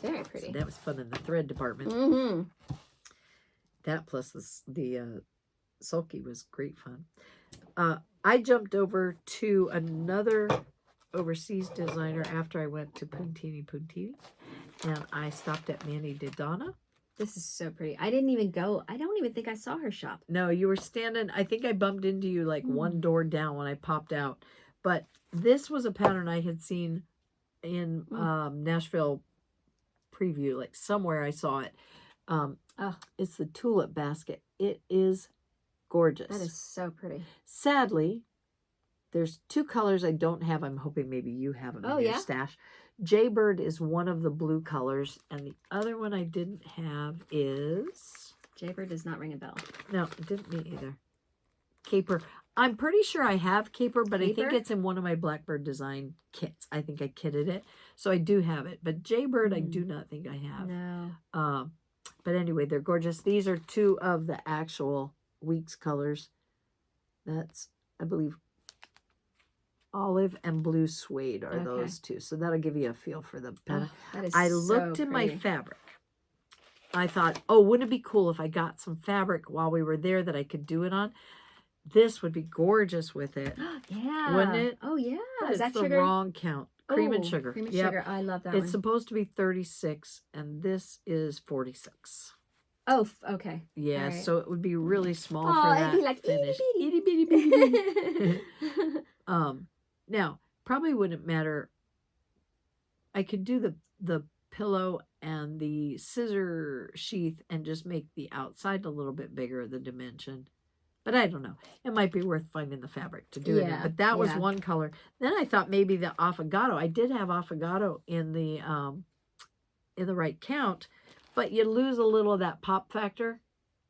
Very pretty. So that was fun in the thread department. Mm-hmm. That plus the sulky was great fun. I jumped over to another overseas designer after I went to Puntini, and I stopped at Manny Didana. This is so pretty. I didn't even go. I don't even think I saw her shop. No, you were standing. I think I bumped into you like one door down when I popped out. But this was a pattern I had seen in Nashville preview, like somewhere I saw it. It's the tulip basket. It is gorgeous. That is so pretty. Sadly, there's 2 colors I don't have. I'm hoping maybe you have them in your stash. Jaybird is one of the blue colors, and the other one I didn't have is... Jaybird does not ring a bell. No, it didn't me either. Caper. I'm pretty sure I have Caper, but I think it's in one of my Blackbird design kits. I think I kitted it, so I do have it. But Jaybird, I do not think I have. No. But anyway, they're gorgeous. These are 2 of the actual week's colors. That's, I believe, olive and blue suede are those 2. So that'll give you a feel for the pattern. That is I looked in my fabric. I thought, oh, wouldn't it be cool if I got some fabric while we were there that I could do it on? This would be gorgeous with it. Yeah. Wouldn't it? Oh, yeah. But Is that it's sugar? the wrong count. Cream and sugar. Cream and sugar. I love that It's one. supposed to be 36, and this is 46. Oh, okay. Yeah, right. so it would be really small for that it'd be like finish. itty bitty. Itty bitty. Now, probably wouldn't matter. I could do the pillow and the scissor sheath and just make the outside a little bit bigger, the dimension. But I don't know. It might be worth finding the fabric to do it in. But that was one color. Then I thought maybe the affogato. I did have affogato in the right count, but you lose a little of that pop factor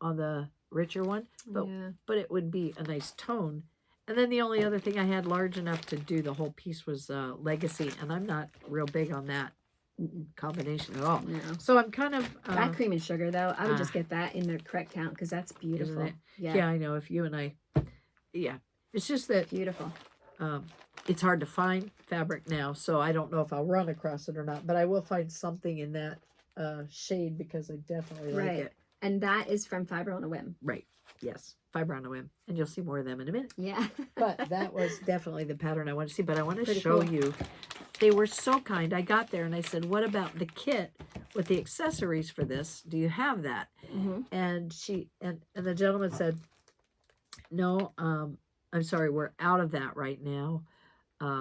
on the richer one. But it would be a nice tone. And then the only other thing I had large enough to do the whole piece was Legacy, and I'm not real big on that combination at all. No. So I'm kind of... that cream and sugar, though, I would just get that in the correct count because that's beautiful. It? Yeah, I know. If you and I... Yeah. It's just that... Beautiful. It's hard to find fabric now, so I don't know if I'll run across it or not, but I will find something in that shade because I definitely like it. And that is from Fiber on a Whim. Right. Yes. Fiber on a Whim. And you'll see more of them in a minute. Yeah. But that was definitely the pattern I want to see. But I want to show you. They were so kind. I got there and I said, what about the kit with the accessories for this? Do you have that? And the gentleman said, no, I'm sorry, we're out of that right now.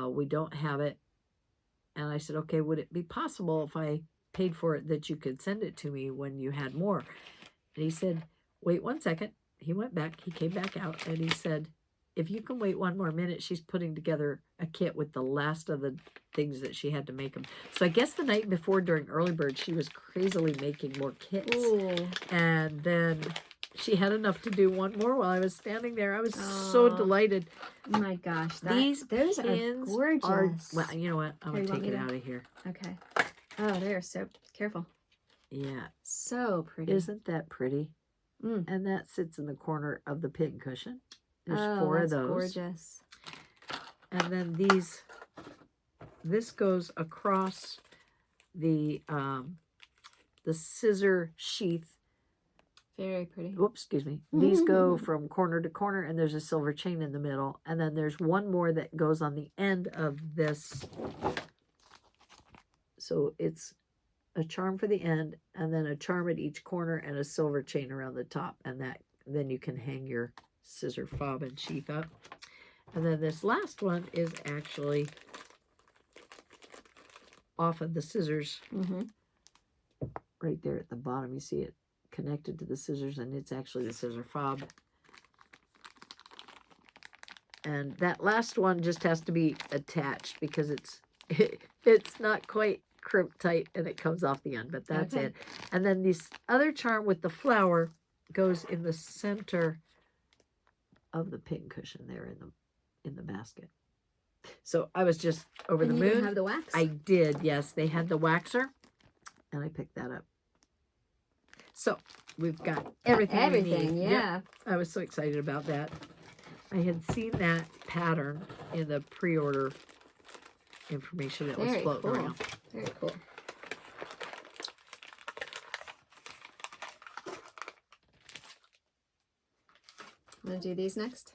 We don't have it. And I said, okay, would it be possible if I paid for it that you could send it to me when you had more? And he said, wait 1 second. He went back, he came back out, and he said, if you can wait 1 more minute, she's putting together a kit with the last of the things that she had to make them. So I guess the night before during Early Bird, she was crazily making more kits. Ooh. And then she had enough to do 1 more while I was standing there. I was so delighted. Oh my gosh. These those pins are gorgeous. well, you know what? I'm going to take it out of here. Okay. Oh, they are so careful. Yeah. So pretty. Isn't that pretty? And that sits in the corner of the pin cushion. There's 4 of those. Gorgeous. And then this goes across the scissor sheath. Very pretty. Oops, excuse me. These go from corner to corner, and there's a silver chain in the middle. And then there's 1 more that goes on the end of this. So it's a charm for the end, and then a charm at each corner, and a silver chain around the top, and then you can hang your scissor fob and sheath up. And then this last one is actually off of the scissors Mm-hmm. right there at the bottom. You see it connected to the scissors, and it's actually the scissor fob. And that last one just has to be attached because it's not quite crimped tight and it comes off the end, but that's Okay. it. And then this other charm with the flower goes in the center of the pin cushion there in the basket. So I was just over And the you moon. didn't have the wax? I did, yes. They had the waxer, and I picked that up. So we've got everything. Everything, we need. yeah. Yep. I was so excited about that. I had seen that pattern in the pre-order information that was Very floating cool. around. Very cool. I'm going to do these next.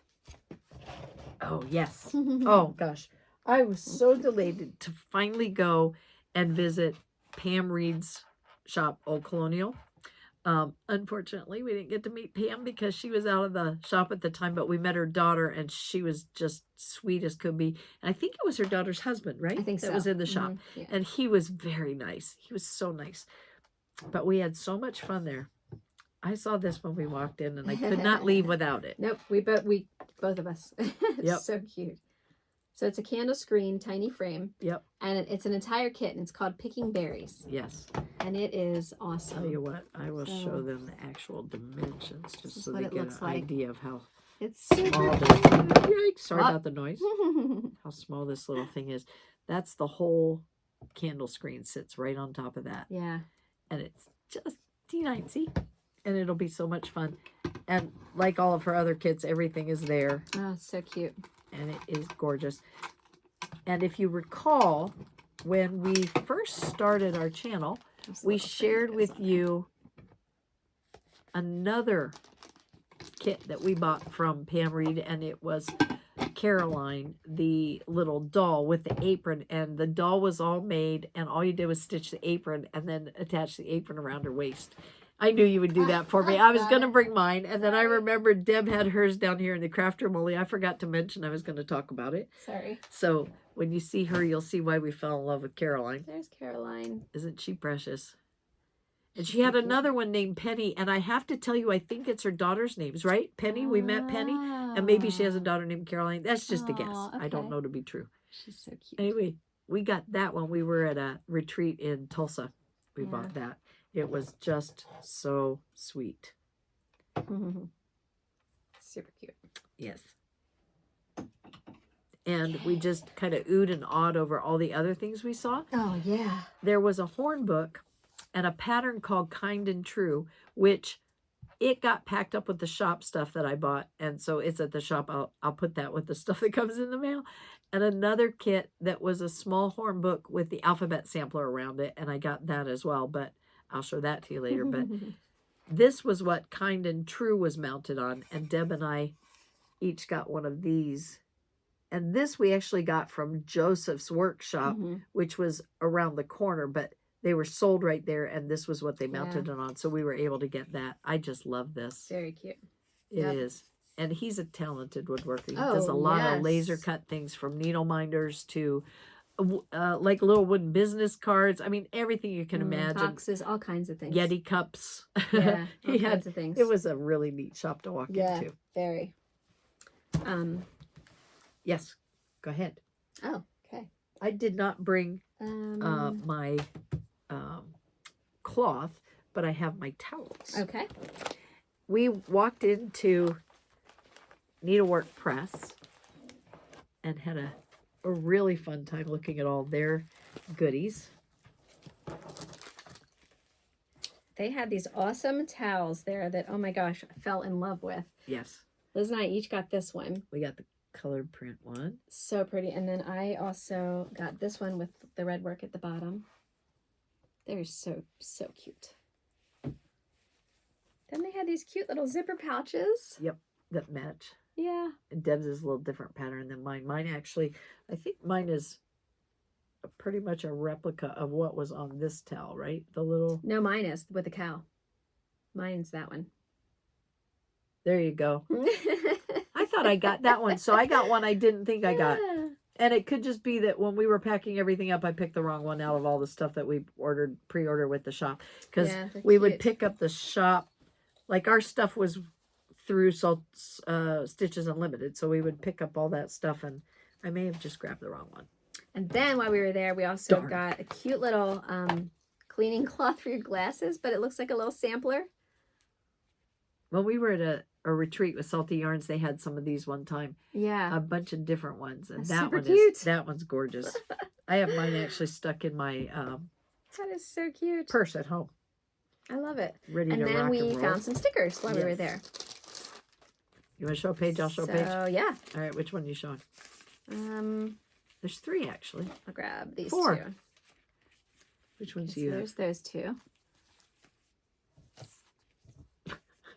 Oh, yes. Oh, gosh. I was so delighted to finally go and visit Pam Reed's shop, Old Colonial. Unfortunately, we didn't get to meet Pam because she was out of the shop at the time, but we met her daughter, and she was just sweet as could be. And I think it was her daughter's husband, right? I think so. That was in the shop. Yeah. And he was very nice. He was so nice. But we had so much fun there. I saw this when we walked in, and I could not leave without it. Nope, we both of us. Yep. So cute. So it's a candle screen, tiny frame. Yep. And it's an entire kit, and it's called Picking Berries. Yes. And it is awesome. Tell you what, I will So- show them the actual dimensions This just is so what they it get looks an like. idea of how It's small super this. cute. Yikes! Sorry Oh. about the noise. How small this little thing is. That's the whole candle screen sits right on top of that, Yeah. and it's just teensy, and it'll be so much fun. And like all of her other kits, everything is there, Oh, it's so cute. and it is gorgeous. And if you recall, when we first started our channel, There's a we little shared thing that with goes on you another kit that we bought from Pam Reed, and it was Caroline, the little doll with the apron, and the doll was all made, and all you did was stitch the apron and then attach the apron around her waist. I knew you would do that for me. I was Got going to it. bring mine, and then I Sorry. remembered Deb had hers down here in the craft room, only I forgot to mention I was going to talk about it. Sorry. So when you see her, you'll see why we fell in love with Caroline. There's Caroline. Isn't she precious? And She's she had so cute. another one named Penny, and I have to tell you, I think it's her daughter's names, right? Penny, we met Penny, and maybe she has a daughter named Caroline. That's just a guess. Oh, I don't okay. know to be true. She's so cute. Anyway, we got that one. We were at a retreat in Tulsa. We Yeah. bought that. It was just so sweet. Super cute. Yes. And we just kind of oohed and awed over all the other things we saw. Oh, yeah. There was a horn book and a pattern called Kind and True, which it got packed up with the shop stuff that I bought. And so it's at the shop. I'll put that with the stuff that comes in the mail. And another kit that was a small horn book with the alphabet sampler around it. And I got that as well, but I'll show that to you later. But this was what Kind and True was mounted on. And Deb and I each got one of these. And this we actually got from Joseph's workshop, which was around the corner, but they were sold right there, and this was what they mounted it on. So we were able to get that. I just love this. Very cute. It is. And he's a talented woodworker. He Oh, does a lot of yes. laser cut things, from needle minders to like little wooden business cards. I mean, everything you can imagine. Boxes, all kinds of things. Yeti cups. Yeah, all He kinds had, of things. it was a really neat shop to walk into. Very. Yes, go ahead. Oh, okay. I did not bring my cloth, but I have my towels. Okay. We walked into Needlework Press and had a really fun time looking at all their goodies. They had these awesome towels there that, oh my gosh, I fell in love with. Yes, Liz and I each got this one. we got the colored print one. So pretty. And then I also got this one with the red work at the bottom. They're so, so cute. Then they had these cute little zipper pouches. Yep, that match. Yeah. And Deb's is a little different pattern than mine. Mine actually, I think mine is pretty much a replica of what was on this towel, right? The little, No, mine is with the cow. Mine's that one. there you go. I thought I got that one, so I got one I didn't think I got. Yeah. And it could just be that when we were packing everything up, I picked the wrong one out of all the stuff that we pre-order with the shop. Because Yeah, they're we would cute. pick up the shop, like our stuff was through Stitches Unlimited. So we would pick up all that stuff, and I may have just grabbed the wrong one. And then while we were there, we also Darn. got a cute little cleaning cloth for your glasses, but it looks like a little sampler. When we were at a retreat with Salty Yarns, they had some of these one time. Yeah. A bunch of different ones. And That's that super one cute. that one's gorgeous. I have mine actually stuck in my That is so cute. purse at home. I love it. Ready And to then rock we and roll. found some stickers while we were Yes. there. You want to show a page? I'll show a page. So yeah. All right, which one are you showing? Um, There's 3 actually. I'll grab these 4. 2. Which ones So do you have? there's those 2.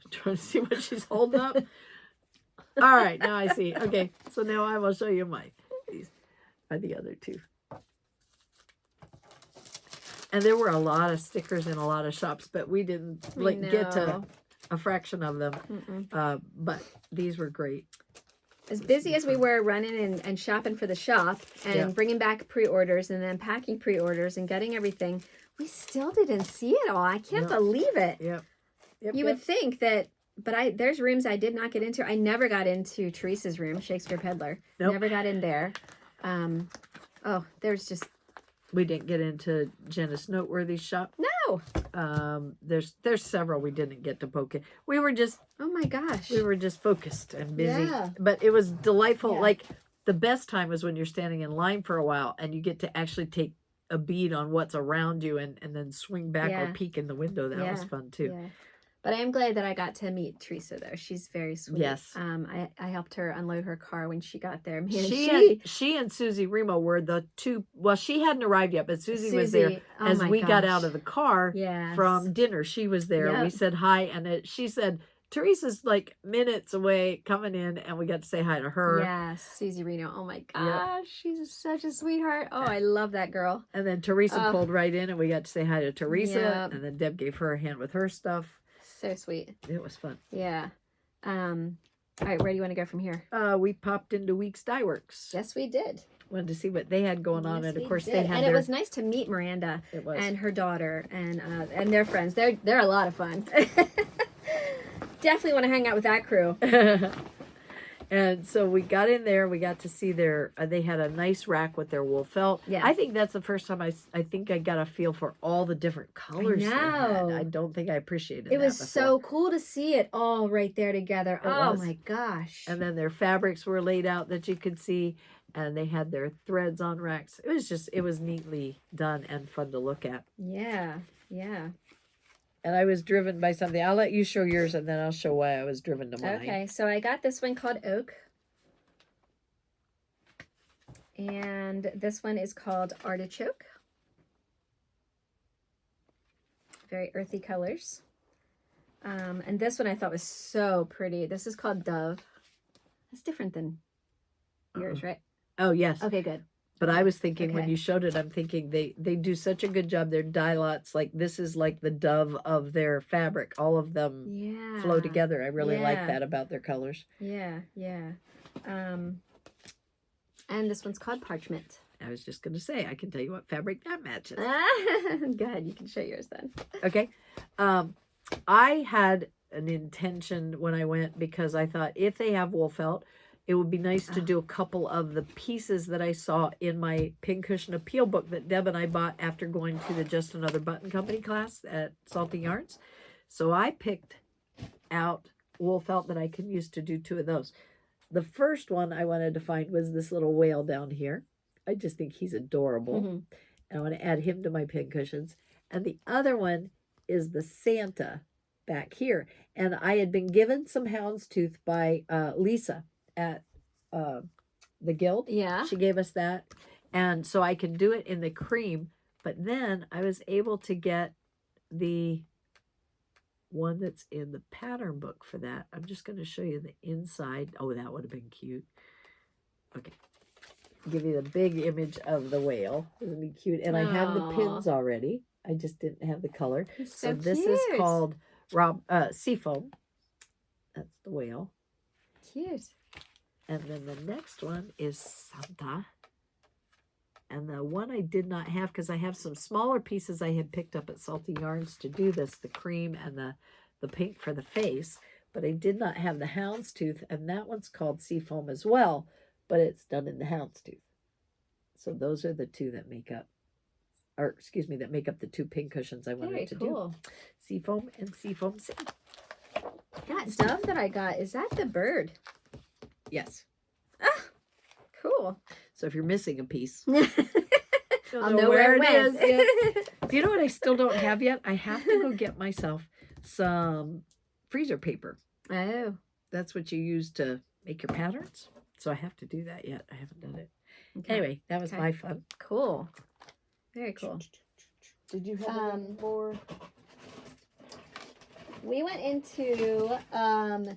Trying to see what she's holding up. All right, now I see. Okay, so now I will show you mine. These are the other 2. And there were a lot of stickers in a lot of shops, but we didn't get to know. a fraction of them. But these were great. As busy as we were running and shopping for the shop and Yeah. bringing back pre-orders and then packing pre-orders and getting everything, we still didn't see it all. I can't Yeah. believe it. Yep. You would think that, but there's rooms I did not get into. I never got into Teresa's room, Shakespeare Peddler. Nope. Never got in there. There's just We didn't get into Janice Noteworthy's shop. no. There's several we didn't get to poke in. We were just Oh my gosh. focused and busy. Yeah. But it was delightful. Yeah. Like the best time was when you're standing in line for a while and you get to actually take a bead on what's around you and then swing back or Yeah. peek in the window. That was fun too. Yeah. But I am glad that I got to meet Teresa though. She's very sweet. Yes. I helped her unload her car when she got there. Man, She and Susie Remo were the 2. Well, she hadn't arrived yet, but Susie was there oh as my we got gosh. out of the car Yes. from dinner. She was there. Yep. We said hi, and she said Teresa's like minutes away coming in, and we got to say hi to her. Yes, Susie Reno. Oh my gosh, she's such a sweetheart. Oh, I love that girl. And then Teresa pulled right in, and we got to say hi to Teresa. Yep. And then Deb gave her a hand with her stuff. So sweet. It was fun. Yeah. All right, where do you want to go from here? We popped into Weeks Dye Works. Yes, we did. Wanted to see what they had going on, Yes, and of we course did. they had And their. it was nice to meet Miranda It was. and her daughter and their friends. They're a lot of fun. Definitely want to hang out with that crew. And so we got in there. We got to see their. They had a nice rack with their wool felt. Yeah. I think that's the first time I think I got a feel for all the different colors. they had. know. I don't think I appreciated. It that was before. so cool to see it all right there together. Oh was. my gosh. And then their fabrics were laid out that you could see, and they had their threads on racks. It was neatly done and fun to look at. Yeah. Yeah. And I was driven by something. I'll let you show yours, and then I'll show why I was driven to mine. Okay, so I got this one called Oak. And this one is called Artichoke. Very earthy colors. And this one I thought was so pretty. This is called Dove. That's different than yours, right? Oh, yes. Okay, good. But I was thinking when Okay. you showed it, I'm thinking they do such a good job. Their dye lots, like this is like the dove of their fabric. All of them Yeah. flow together. I really like Yeah. that about their colors. Yeah, yeah. And this one's called Parchment. I was just going to say, I can tell you what fabric that matches. Go ahead, you can show yours then. Okay. I had an intention when I went because I thought if they have wool felt, it would be nice to do a couple of the pieces that I saw in my pincushion appeal book that Deb and I bought after going to the Just Another Button Company class at Salty Yarns. So I picked out wool felt that I can use to do 2 of those. The first one I wanted to find was this little whale down here. I just think he's adorable. Mhm. And I want to add him to my pincushions. And the other one is the Santa back here. And I had been given some houndstooth by Lisa at the Guild. Yeah. She gave us that. And so I can do it in the cream. But then I was able to get the one that's in the pattern book for that. I'm just going to show you the inside. Oh, that would have been cute. Okay. Give you the big image of the whale. Isn't he cute? And I have the Aw. pins already. I just didn't have the color. So this cute. is called Seafoam. That's the whale. Cute. And then the next one is Santa. And the one I did not have, because I have some smaller pieces I had picked up at Salty Yarns to do this, the cream and the pink for the face. But I did not have the houndstooth, and that one's called Seafoam as well, but it's done in the houndstooth. So those are the two that make up, or excuse me, that make up the two pin cushions I wanted to do. Seafoam and Seafoam C. That dove that I got, is that the bird? Yes. Ah, cool. So if you're missing a piece, I'll know where it went. Yes. Do you know what I still don't have yet? I have to go get myself some freezer paper. Oh. That's what you use to make your patterns. So I have to do that yet. I haven't done it. Okay. Anyway, that was my fun. Cool. Very cool. Did you have any more? We went into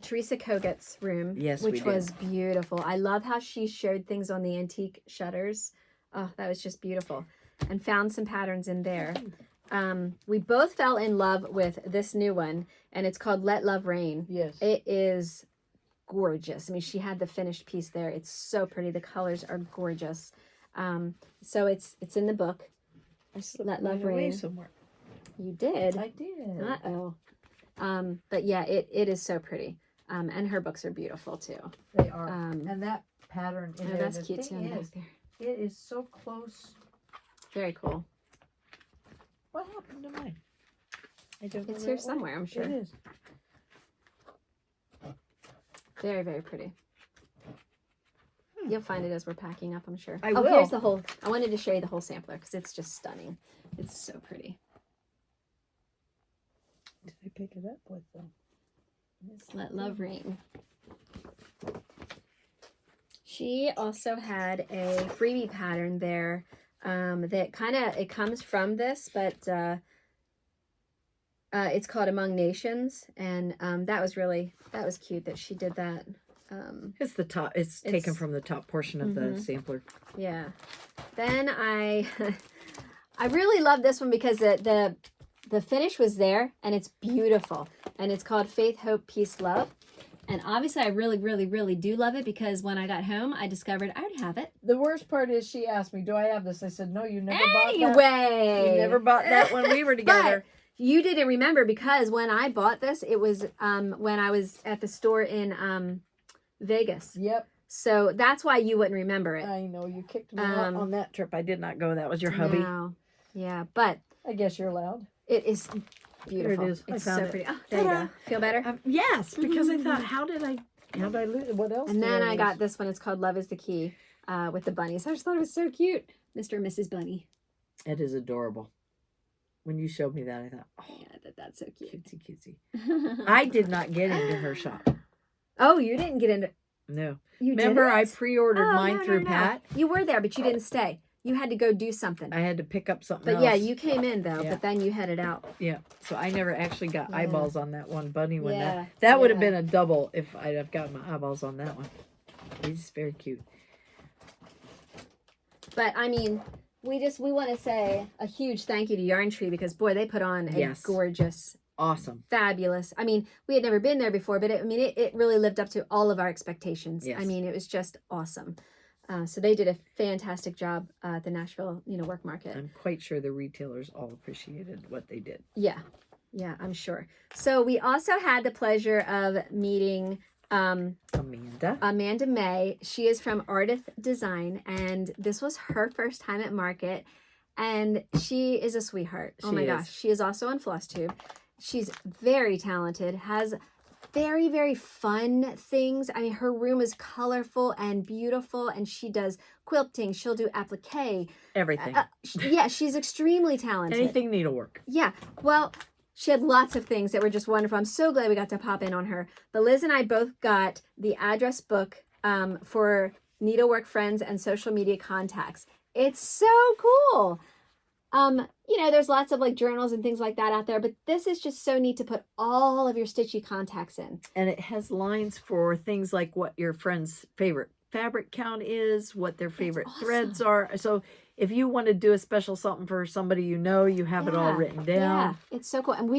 Teresa Koget's room, Yes, which was beautiful. I love how she showed things on the antique shutters. Oh, that was just beautiful. And found some patterns in there. We both fell in love with this new one, and it's called Let Love Rain. Yes. It is gorgeous. I mean, she had the finished piece there. It's so pretty. The colors are gorgeous. So it's in the book. Let Love Rain. Somewhere. You did. I did. Uh-oh. But yeah, it is so pretty. And her books are beautiful too. They are. And that pattern in there, that's the cute too. thing Back is, there. it is so close. Very cool. What happened to mine? I don't know. It's here somewhere, I'm sure. It is. Very, very pretty. You'll find it as we're packing up, I'm sure. I oh, will. Here's the whole. I wanted to show you the whole sampler because it's just stunning. It's so pretty. Did I pick it up with them? Let Love Rain. She also had a freebie pattern there that it comes from this, but it's called Among Nations, and that was cute that she did that. It's the top. It's taken from the top portion of the sampler. Yeah. Then I really love this one because the finish was there, and it's beautiful, and it's called Faith, Hope, Peace, Love. And obviously, I really, really, really do love it because when I got home, I discovered I already have it. The worst part is she asked me, do I have this? I said, no, you never bought that. Anyway. You never bought that when we were together. But you didn't remember because when I bought this, it was when I was at the store in Vegas. Yep. So that's why you wouldn't remember it. I know. You kicked me out on that trip. I did not go. That was your hubby. No. Yeah, but I guess you're allowed. it is beautiful. Here it is. It's I found so it. pretty. Oh, there you go. Feel better? Yes, because I thought, how did I lose it? What else? And then I lose? got this one. It's called Love is the Key with the bunnies. I just thought it was so cute. Mr. and Mrs. Bunny. It is adorable. When you showed me that, I thought, oh, Yeah, that's so cute. cutesy, cutesy. I did not get into her shop. Oh, you didn't get into... No. You Remember, didn't? I pre-ordered Oh, mine no, through no. Pat. You were there, but you didn't stay. You had to go do something. I had to pick up something But else. yeah, you came in though, Yeah. but then you headed out. Yeah, so I never actually got Yeah. eyeballs on that one bunny one. Yeah, That would have yeah. been a double if I'd have gotten my eyeballs on that one. He's very cute. But I mean, we want to say a huge thank you to Yarn Tree because boy, they put on a Yes. gorgeous, Awesome. fabulous. I mean, we had never been there before, but it really lived up to all of our expectations. Yes. I mean, it was just awesome. So they did a fantastic job at the Nashville, work market. I'm quite sure the retailers all appreciated what they did. Yeah, I'm sure. So we also had the pleasure of meeting Amanda May. She is from Ardith Design, and this was her first time at market, and she is a sweetheart. Oh my gosh, she is also on FlossTube. She's very talented, has very, very fun things. I mean, her room is colorful and beautiful, and she does quilting. She'll do applique. Everything. Yeah, she's extremely talented. Anything needlework. Yeah, well, she had lots of things that were just wonderful. I'm so glad we got to pop in on her. But Liz and I both got the address book for Needlework friends and social media contacts. It's so cool. There's lots of like journals and things like that out there, but this is just so neat to put all of your stitchy contacts in. And it has lines for things like what your friend's favorite fabric count is, what their favorite threads are. So if you want to do a special something for somebody you have it all written down. Yeah, it's so cool. And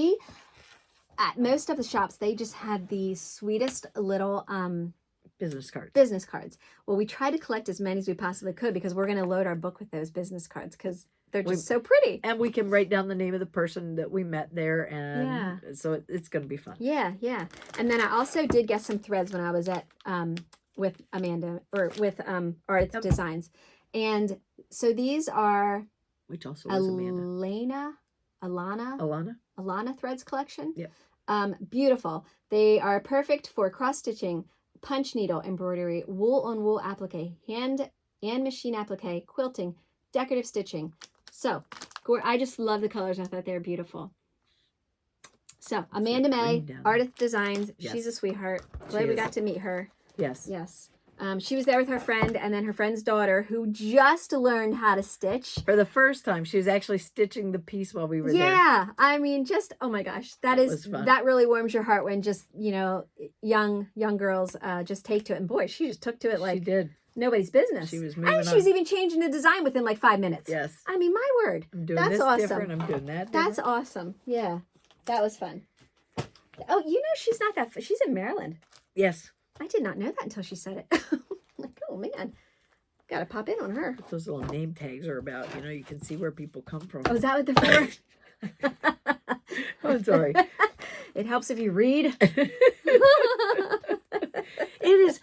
at most of the shops, they just had the sweetest little Business cards. Business cards. Well, we tried to collect as many as we possibly could because we're going to load our book with those business cards because they're just so pretty. And we can write down the name of the person that we met there. And Yeah. so it's going to be fun. Yeah, yeah. And then I also did get some threads when I was at with Amanda or with Art Designs. And so these are which also was Amanda. Alana threads collection. Yep. Beautiful. They are perfect for cross stitching, punch needle embroidery, wool on wool applique, hand and machine applique, quilting, decorative stitching. So I just love the colors. I thought they were beautiful. So Amanda May, Art Designs. Yes. She's a sweetheart. Glad we got to meet her. Yes. Yes. She was there with her friend and then her friend's daughter who just learned how to stitch. For the first time, she was actually stitching the piece while we were there. Yeah. I mean, just, oh my gosh, that really warms your heart when just, young girls just take to it. And boy, she just took to it like she did. Nobody's business. She was moving and she was even changing the design within like 5 minutes. Yes. I mean, my word. I'm doing That's this awesome. different. I'm doing that different. That's awesome. Yeah. That was fun. Oh, she's not that, she's in Maryland. Yes. I did not know that until she said it. Like, oh man, gotta pop in on her. Those little name tags are about, you can see where people come from. Oh, is that what they're for? I'm sorry. It helps if you read. It is,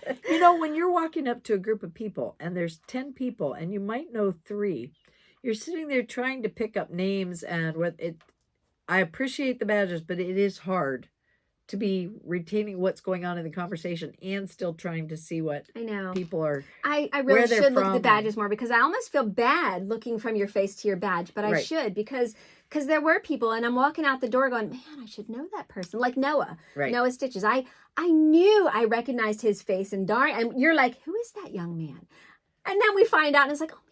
when you're walking up to a group of people and there's 10 people and you might know 3, you're sitting there trying to pick up names and I appreciate the badges, but it is hard to be retaining what's going on in the conversation and still trying to see what I know people are. I really should look at the badges more because I almost feel bad looking from your face to your badge, but I should because there were people and I'm walking out the door going, man, I should know that person. Like Noah, Noah Stitches. I knew I recognized his face and you're like, who is that young man? And then we find out and it's like, oh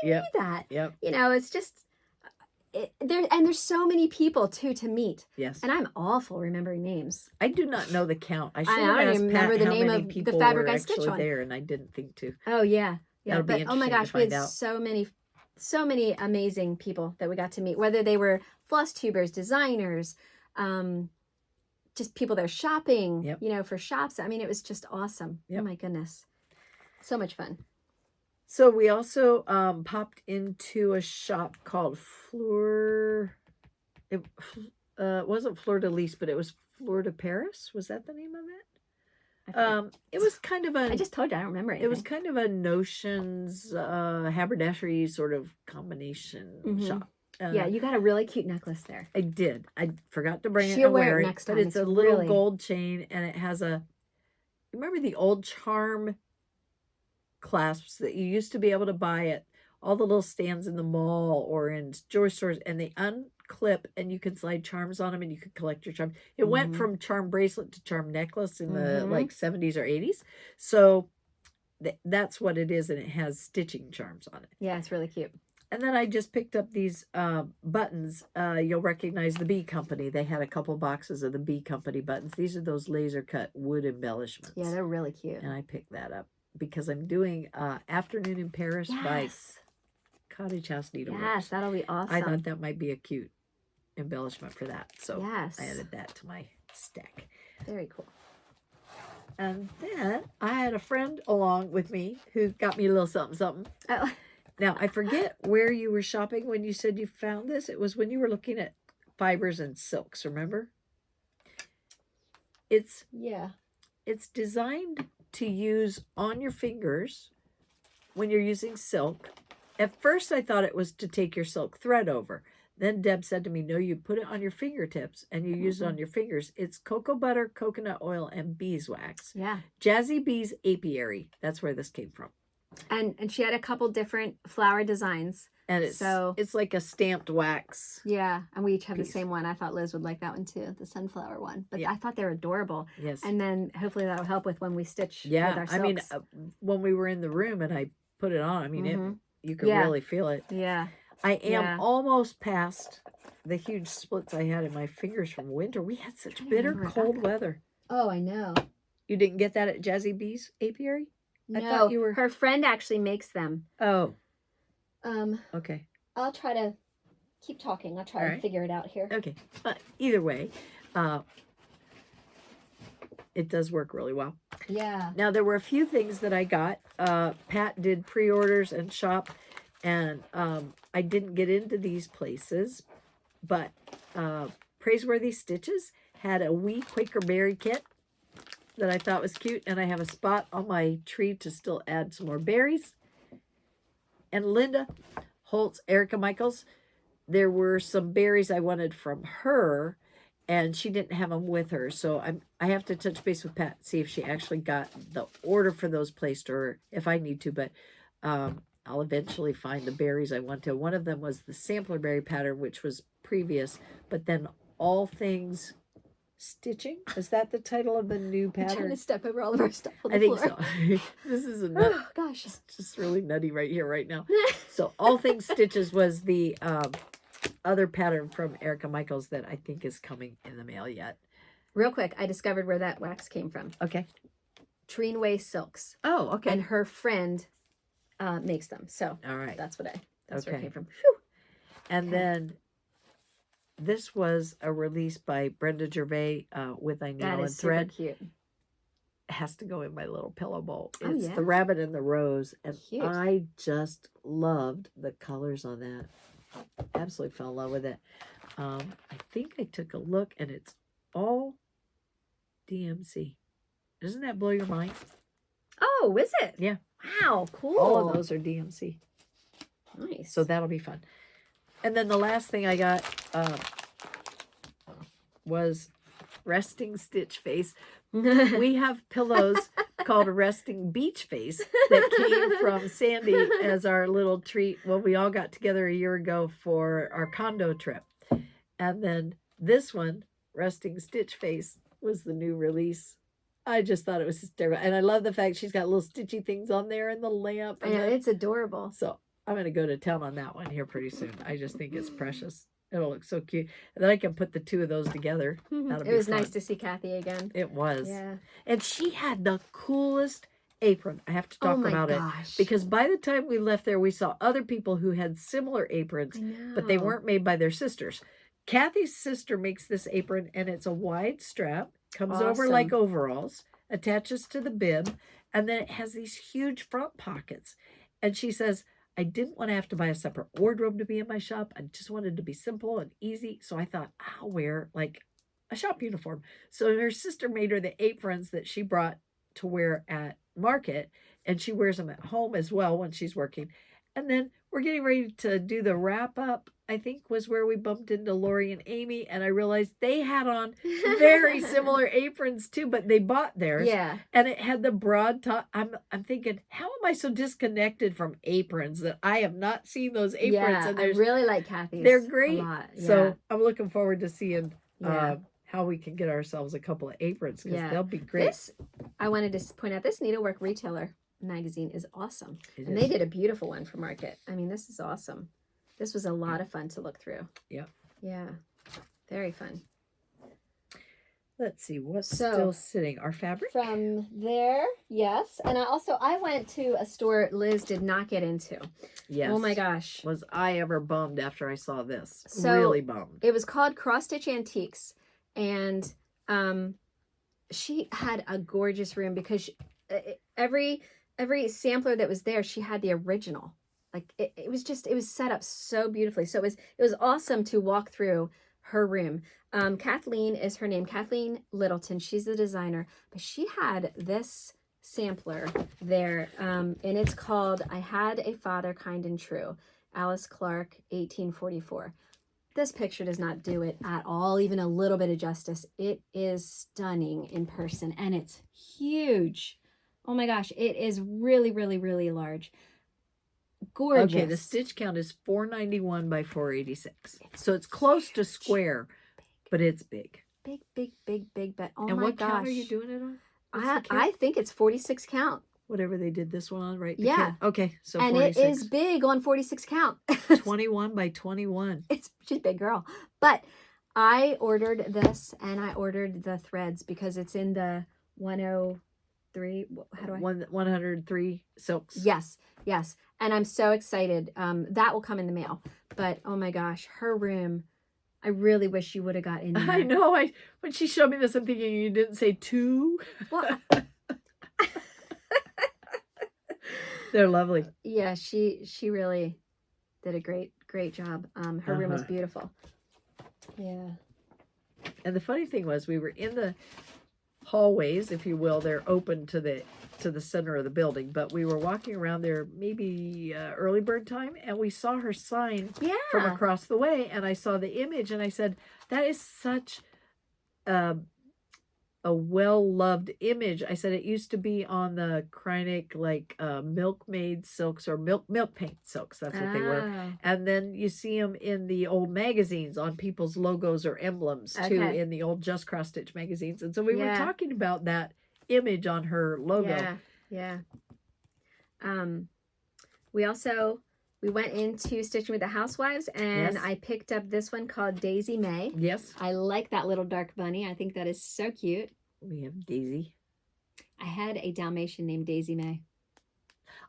man, I knew that. Yep. It's just, there's so many people too to meet. Yes. And I'm awful remembering names. I do not know the count. I should don't have even asked remember Pat the how name many of the people fabric were I stitched actually on. there, and I didn't think to. Oh yeah. Yeah. That'll be oh my gosh, we had out. so many amazing people that we got to meet, whether they were floss tubers, designers, just people there shopping, for shops. I mean, it was just awesome. Yep. Oh my goodness. So much fun. So we also popped into a shop called It wasn't Fleur de Lis, but it was Fleur de Paris. Was that the name of it? It was kind of I just told you I don't remember anything. It was kind of a notions haberdashery sort of combination shop. Yeah, you got a really cute necklace there. I did. I forgot to bring it. She'll wear it next time. But it's a little gold chain, and it has remember the old charm clasps that you used to be able to buy at all the little stands in the mall or in jewelry stores, and they unclip and you could slide charms on them and you could collect your charms. It went from charm bracelet to charm necklace in the like 70s or 80s. So that's what it is, and it has stitching charms on it. Yeah, it's really cute. And then I just picked up these buttons. You'll recognize the Bee Company. They had a couple boxes of the Bee Company buttons. These are those laser cut wood embellishments. Yeah, they're really cute. And I picked that up because I'm doing Afternoon in Paris by Cottage House Needlework. Yes, that'll be awesome. I thought that might be a cute embellishment for that. So yes. I added that to my stack. Very cool. And then I had a friend along with me who got me a little something, something. Oh. Now, I forget where you were shopping when you said you found this. It was when you were looking at fibers and silks, remember? It's designed to use on your fingers when you're using silk. At first, I thought it was to take your silk thread over. Then Deb said to me, no, you put it on your fingertips and you use it on your fingers. It's cocoa butter, coconut oil, and beeswax. Yeah. Jazzy Bees Apiary. That's where this came from. And she had a couple different flower designs. And it's like a stamped wax. Yeah, and we each have the same one. I thought Liz would like that one too, the sunflower one. But I thought they were adorable. Yes. And then hopefully that'll help with when we stitch with our silks. I mean, when we were in the room and I put it on, I mean, you could really feel it. Yeah. I am almost past the huge splits I had in my fingers from winter. We had such bitter cold weather. Oh, I know. You didn't get that at Jazzy Bees Apiary? No, I thought you were... her friend actually makes them. Oh. Okay. I'll try to keep talking. I'll try to figure it out here. Okay. But either way, it does work really well. Yeah. Now, there were a few things that I got. Pat did pre-orders and shop, and I didn't get into these places, but Praiseworthy Stitches had a wee Quaker berry kit that I thought was cute, and I have a spot on my tree to still add some more berries. And Linda Holtz, Erica Michaels, there were some berries I wanted from her, and she didn't have them with her, so I have to touch base with Pat, see if she actually got the order for those placed, or if I need to, but I'll eventually find the berries I want to. One of them was the sampler berry pattern, which was previous, but then All Things Stitching, is that the title of the new I'm trying pattern? to step over all of our stuff on the I think floor. so. This is a nut. Oh, gosh. It's just really nutty right here, right now. So All Things Stitches was the other pattern from Erica Michaels that I think is coming in the mail yet. Real quick, I discovered where that wax came from. Okay. Treenway Silks. Oh, okay. And her friend makes them. So All right. that's where it Okay. came from. Whew. And then this was a release by Brenda Gervais with I That Needle is and super Thread. cute. It has to go in my little pillow bowl. Oh, It's yeah. the Rabbit and the Rose, and Cute. I just loved the colors on that. Absolutely fell in love with it. I think I took a look, and it's all DMC. Doesn't that blow your mind? Oh, is it? Yeah. Wow, cool. All of those are DMC. Nice. So that'll be fun. And then the last thing I got was Resting Stitch Face. We have pillows called a Resting Beach Face that came from Sandy as our little treat when we all got together a year ago for our condo trip. And then this one, Resting Stitch Face, was the new release. I just thought it was hysterical. And I love the fact she's got little stitchy things on there and the lamp. And Yeah, it's adorable. so I'm going to go to town on that one here pretty soon. I just think it's precious. It'll look so cute. And then I can put the two of those together. That'll It be was fun. nice to see Kathy again. It was. Yeah. And she had the coolest apron. I have to talk Oh my about gosh. it. Because by the time we left there, we saw other people who had similar aprons, but they weren't made by their sisters. Kathy's sister makes this apron, and it's a wide strap, comes over like overalls, attaches to the bib, and then it has these huge front pockets. And she says, I didn't want to have to buy a separate wardrobe to be in my shop. I just wanted to be simple and easy. So I thought, I'll wear like a shop uniform. So her sister made her the aprons that she brought to wear at market, and she wears them at home as well when she's working. And then we're getting ready to do the wrap up, I think was where we bumped into Lori and Amy, and I realized they had on very similar aprons too, but they bought theirs. Yeah. And it had the broad top. I'm thinking, how am I so disconnected from aprons that I have not seen those aprons? Yeah, And I really like Kathy's. they're great. A lot. Yeah. So I'm looking forward to seeing Yeah. how we can get ourselves a couple of aprons, because Yeah. they'll be great. This, I wanted to point out, this Needlework Retailer magazine is awesome. It And is. they did a beautiful one for Market. I mean, this is awesome. This was a lot of fun to look through. Yep. Yeah. Very fun. Let's see what's So- still sitting. Our fabric. From there, yes. And I went to a store Liz did not get into. Yes. Oh my gosh. Was I ever bummed after I saw this? So- Really bummed. It was called Cross Stitch Antiques, and she had a gorgeous room because every sampler that was there, she had the original. Like it was set up so beautifully. So it was awesome to walk through her room. Kathleen is her name, Kathleen Littleton. She's the designer, but she had this sampler there, and it's called "I Had a Father Kind and True," Alice Clark, 1844. This picture does not do it at all, even a little bit of justice. It is stunning in person, and it's huge. Oh my gosh, it is really, really, really large. Gorgeous. Okay, the stitch count is 491 by 486. So it's close to square, but it's big. Big, big, big, big, but oh And my what gosh. count are you doing it on? What's the I count? think it's 46 count. Whatever they did this one on, right? The Yeah. count. Okay, so And 46. it is big on 46 count. 21 by 21. She's a big girl. But I ordered this, and I ordered the threads because it's in the 103. How do I? 103 silks. Yes, yes. And I'm so excited. That will come in the mail. But oh my gosh, her room, I really wish you would have got in there. I know. When she showed me this, I'm thinking you didn't say two. Well, They're lovely. yeah, she really did a great job. Her room was beautiful. Yeah. And the funny thing was, we were in the hallways, if you will. They're open to the center of the building, but we were walking around there maybe early bird time, and we saw her sign from across the way, and I saw the image, and I said, that is such a well-loved image. I said, it used to be on the Kreinik, like milkmaid silks or milk paint silks. That's what they were. And then you see them in the old magazines on people's logos or emblems too, in the old Just Cross Stitch magazines. And so we were talking about that image on her logo. Yeah. We went into Stitching with the Housewives, and I picked up this one called Daisy May. Yes. I like that little dark bunny. I think that is so cute. We have Daisy. I had a Dalmatian named Daisy May.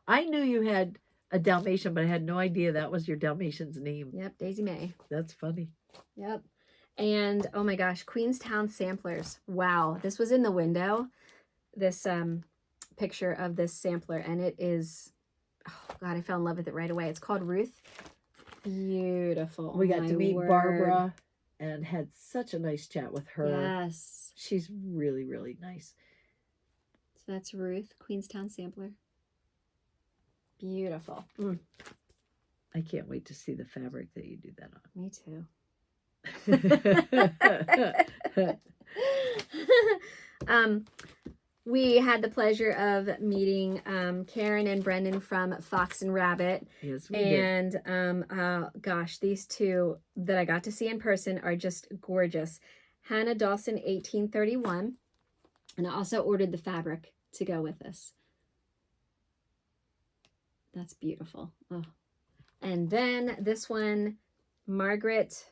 I knew you had a Dalmatian, but I had no idea that was your Dalmatian's name. Yep, Daisy May. That's funny. Yep. And, oh my gosh, Queenstown Samplers. Wow. This was in the window, this picture of this sampler, and it is... Oh, God, I fell in love with it right away. It's called Ruth. Beautiful. We got to meet Barbara and had such a nice chat with her. Yes. She's really, really nice. So that's Ruth, Queenstown Sampler. Beautiful. I can't wait to see the fabric that you do that on. Me too. We had the pleasure of meeting Karen and Brendan from Fox and Rabbit. Yes, we did. And gosh, these two that I got to see in person are just gorgeous. Hannah Dawson, 1831. And I also ordered the fabric to go with this. That's beautiful. Oh. And then this one, Margaret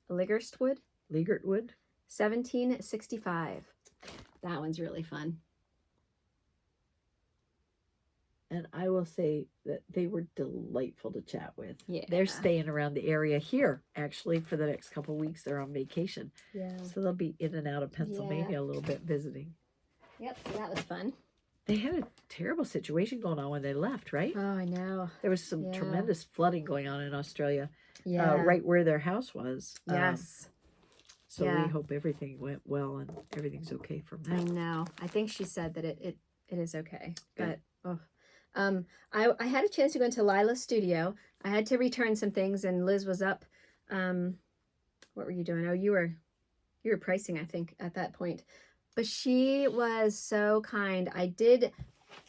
Ligertwood, 1765. That one's really fun. And I will say that they were delightful to chat with. Yeah. They're staying around the area here, actually, for the next couple of weeks. They're on vacation. Yeah. So they'll be in and out of Pennsylvania a little bit visiting. Yep, so that was fun. They had a terrible situation going on when they left, right? Oh, I know. There was some tremendous flooding going on in Australia, Yeah. right where their house was. Yes. So we hope everything went well and everything's okay from that. I know. I think she said that it is okay. Good. But I had a chance to go into Lila's studio. I had to return some things, and Liz was up. What were you doing? Oh, you were pricing, I think, at that point. But she was so kind. I did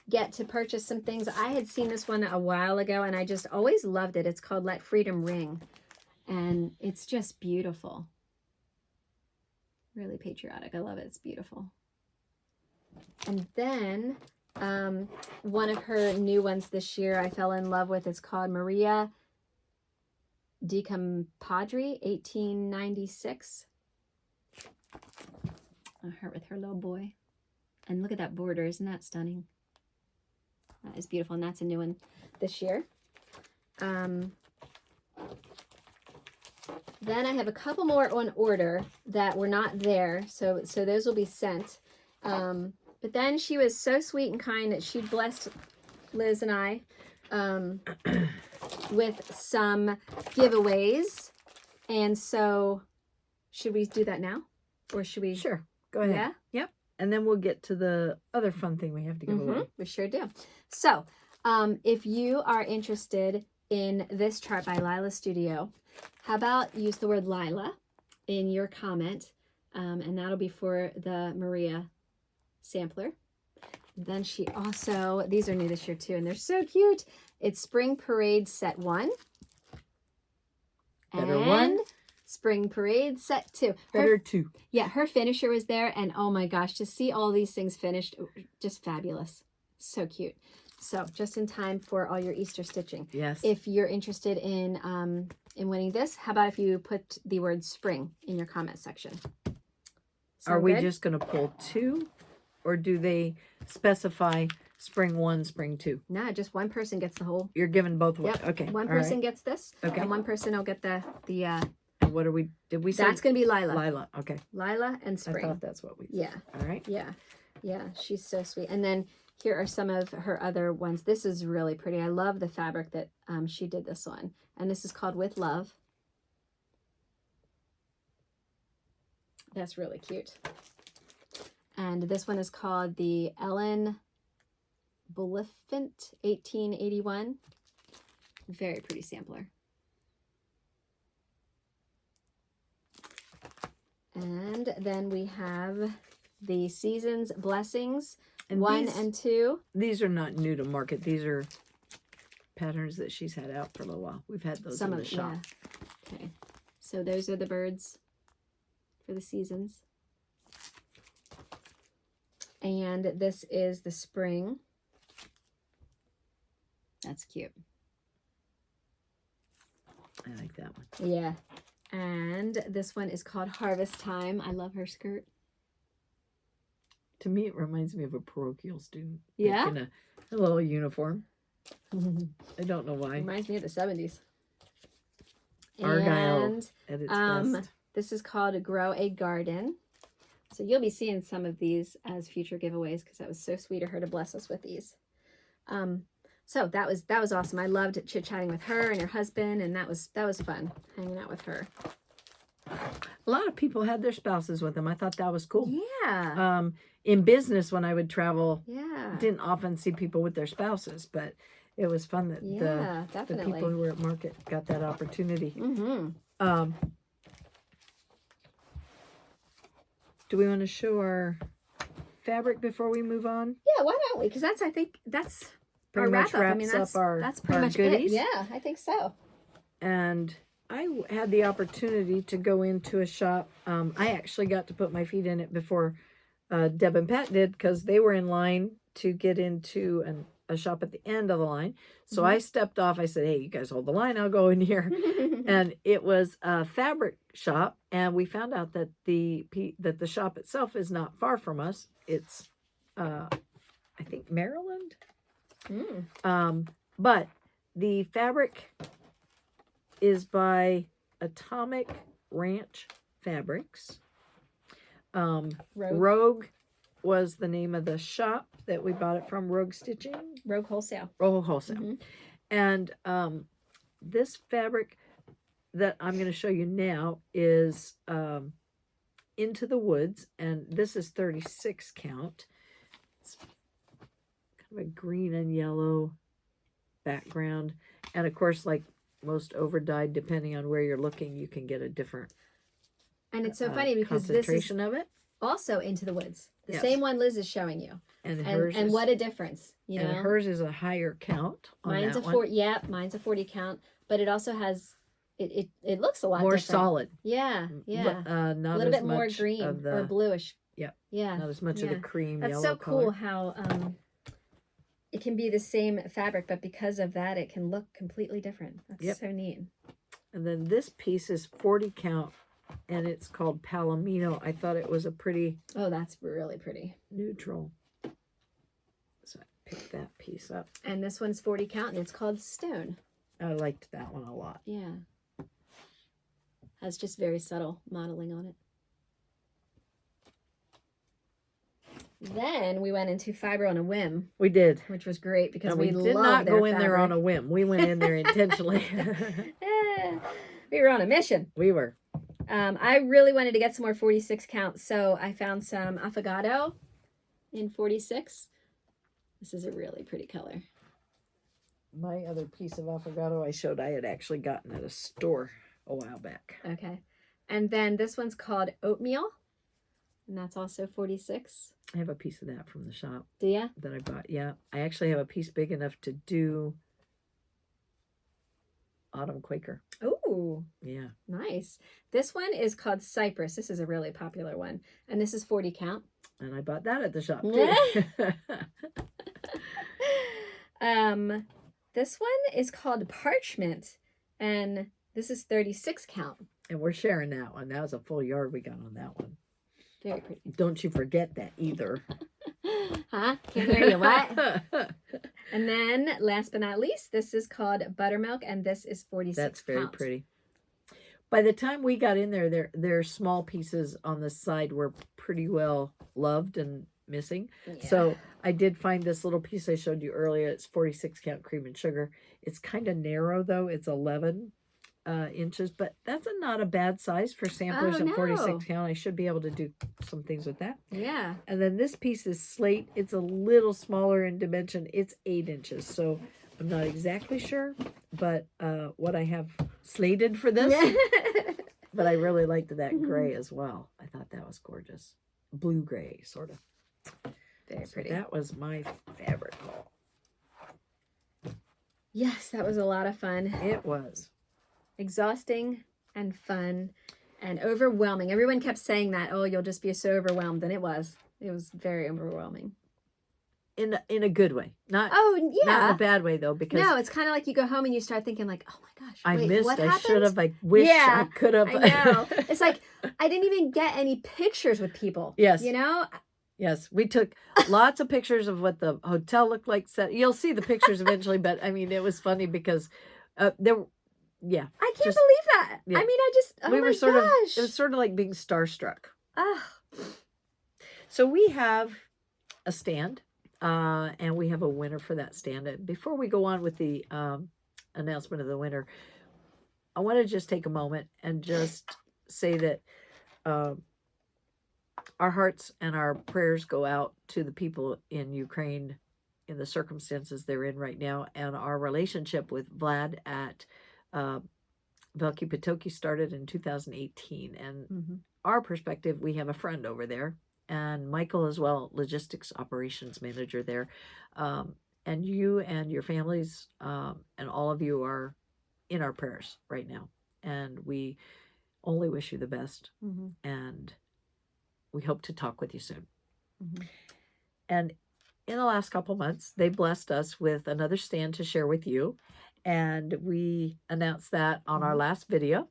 get to purchase some things. I had seen this one a while ago, and I just always loved it. It's called Let Freedom Ring, and it's just beautiful. Really patriotic. I love it. It's beautiful. And then one of her new ones this year I fell in love with. It's called Maria de Compadre, 1896. Her with her little boy. And look at that border. Isn't that stunning? That is beautiful. And that's a new one this year. Then I have a couple more on order that were not there, so those will be sent. But then she was so sweet and kind that she blessed Liz and I with some giveaways. And so, should we do that now? Or should we? Sure. Go ahead. Yeah? Yep. And then we'll get to the other fun thing we have to give away. We sure do. So, if you are interested in this chart by Lila Studio, how about use the word Lila in your comment, and that'll be for the Maria sampler. Then she also, these are new this year too, and they're so cute. It's Spring Parade Set 1. Better and one. Spring Parade Set 2. Better 2. Yeah, her finisher was there, and oh my gosh, to see all these things finished, just fabulous. So cute. So just in time for all your Easter stitching. Yes. If you're interested in winning this, how about if you put the word spring in your comment section? Are we good? just going to pull 2, or do they specify spring 1, spring 2. No, just one person gets the whole. You're giving both away. Yep. Okay. One all person right. gets this. Okay. And one person will get the And what did we say? that's gonna be Lila. Lila. Okay. Lila and Spring. I thought that's what we said. Yeah. All right. Yeah. Yeah. She's so sweet. And then here are some of her other ones. This is really pretty. I love the fabric that she did this one. And this is called With Love. That's really cute. And this one is called the Ellen Bulliphant 1881. Very pretty sampler. And then we have the Season's Blessings, And 1 these- and 2. These are not new to market. These are patterns that she's had out for a little while. We've had those in the shop. Yeah. Okay. So those are the birds for the seasons. And this is the spring. That's cute. I like that one. Yeah. And this one is called Harvest Time. I love her skirt. To me, it reminds me of a parochial student. Yeah? In a little uniform. I don't know why. Reminds me of the 70s. Argyle And at its best. this is called Grow a Garden. So you'll be seeing some of these as future giveaways because that was so sweet of her to bless us with these. So that was awesome. I loved chit-chatting with her and her husband, and that was fun hanging out with her. A lot of people had their spouses with them. I thought that was cool. Yeah. In business, when I would travel, Yeah. didn't often see people with their spouses, but it was fun that Yeah, the definitely. people who were at market got that opportunity. Mm-hmm. Do we want to show our fabric before we move on? Yeah, why don't we? Because I think that's Pretty our much wrap-up. I mean, wraps up our that's pretty our much goodies. it. Yeah, I think so. And I had the opportunity to go into a shop. I actually got to put my feet in it before Deb and Pat did because they were in line to get into a shop at the end of the line. So I stepped off. I said, hey, you guys hold the line. I'll go in here. And it was a fabric shop. And we found out that the shop itself is not far from us. It's, I think, Maryland. But the fabric is by Atomic Ranch Fabrics. Rogue was the name of the shop that we bought it from. Rogue Stitching. Rogue Wholesale. Rogue Wholesale. And this fabric that I'm going to show you now is Into the Woods, and this is 36 count. It's kind of a green and yellow background, and of course, like most overdyed, depending on where you're looking, you can get a different And it's so funny because this is concentration of it. also Into the Woods. The Yes. same one Liz is showing you. And hers And is, what a difference, you and know. hers is a higher count on Mine's that a one. 40, yeah, mine's a 40 count, but it also has it looks a lot More different. solid. Yeah, yeah. Not A little as bit more much green of the, or bluish. Yep. Yeah. Not as much of the cream That's yellow so color. cool how it can be the same fabric, but because of that, it can look completely different. That's so neat. And then this piece is 40 count, and it's called Palomino. I thought it was a pretty Oh, that's really pretty. neutral. So I picked that piece up. And this one's 40 count, and it's called Stone. I liked that one a lot. Yeah. Has just very subtle modeling on it. Then we went into Fiber on a Whim, We did. which was great because And we did love not their go in there on fabric. a whim. We went in there intentionally. We were on a mission. We were. I really wanted to get some more 46 count, so I found some Affogato in 46. This is a really pretty color. My other piece of affogato I showed I had actually gotten at a store a while back. Okay. And then this one's called Oatmeal, and that's also 46. I have a piece of that from the shop Do ya? that I bought. Yeah, I actually have a piece big enough to do Autumn Quaker. Ooh, Yeah. nice. This one is called Cypress. This is a really popular one, and this is 40 count. And I bought that at the shop too. This one is called Parchment, and this is 36 count. And we're sharing that one. That was a full yard we got on that one. Very pretty. Don't you forget that either. Huh? Can't hear you. What? And then, last but not least, this is called Buttermilk, and this is 46 That's very pounds. pretty. By the time we got in there, their small pieces on the side were pretty well loved and missing. Yeah. So I did find this little piece I showed you earlier. It's 46 count cream and sugar. It's kind of narrow though. It's 11 inches, but that's not a bad size for samplers at 46 count. I should be able to do some things with that. Yeah. And then this piece is slate. It's a little smaller in dimension. It's 8 inches. So I'm not exactly sure, but what I have slated for this, but I really liked that gray as well. I thought that was gorgeous. Blue gray, sort of. Very pretty. That was my favorite haul. Yes, that was a lot of fun. It was. Exhausting and fun and overwhelming. Everyone kept saying that, oh, you'll just be so overwhelmed. And it was. It was very overwhelming. In a good way. Not in a bad way, though, because... No, it's kind of like you go home and you start thinking like, oh my gosh, I missed, what I happened? should have, I wish I could have. I know. It's like, I didn't even get any pictures with people. Yes. You know? Yes, we took lots of pictures of what the hotel looked like. You'll see the pictures eventually, but I mean, it was funny because there... Yeah. I can't believe that. Yeah. I mean, we were sort of, it was sort of like being starstruck. So we have a stand, and we have a winner for that stand. And before we go on with the announcement of the winner, I want to just take a moment and just say that our hearts and our prayers go out to the people in Ukraine in the circumstances they're in right now, and our relationship with Vlad at Veliki Patoki started in 2018, and our perspective, we have a friend over there, and Michael as well, logistics operations manager there, and you and your families and all of you are in our prayers right now, and we only wish you the best, and we hope to talk with you soon. And in the last couple months, they blessed us with another stand to share with you. And we announced that on our last video.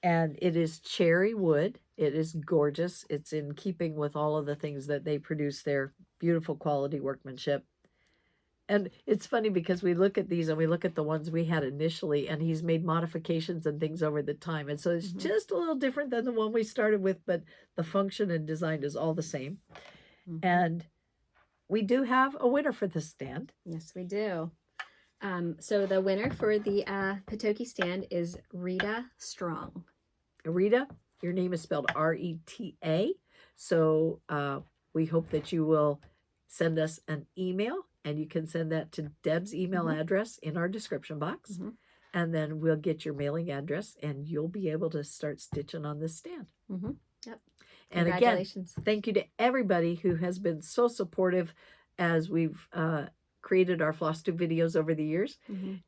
And it is cherry wood. It is gorgeous. It's in keeping with all of the things that they produce there. Beautiful quality workmanship. And it's funny because we look at these and we look at the ones we had initially, and he's made modifications and things over the time. And so it's just a little different than the one we started with, but the function and design is all the same. And we do have a winner for this stand. Yes, we do. So the winner for the Patoki stand is Rita Strong. Rita, your name is spelled R-E-T-A. So we hope that you will send us an email, and you can send that to Deb's email address in our description box. And then we'll get your mailing address, and you'll be able to start stitching on this stand. Yep. And again, thank you to everybody who has been so supportive as we've created our floss tube videos over the years.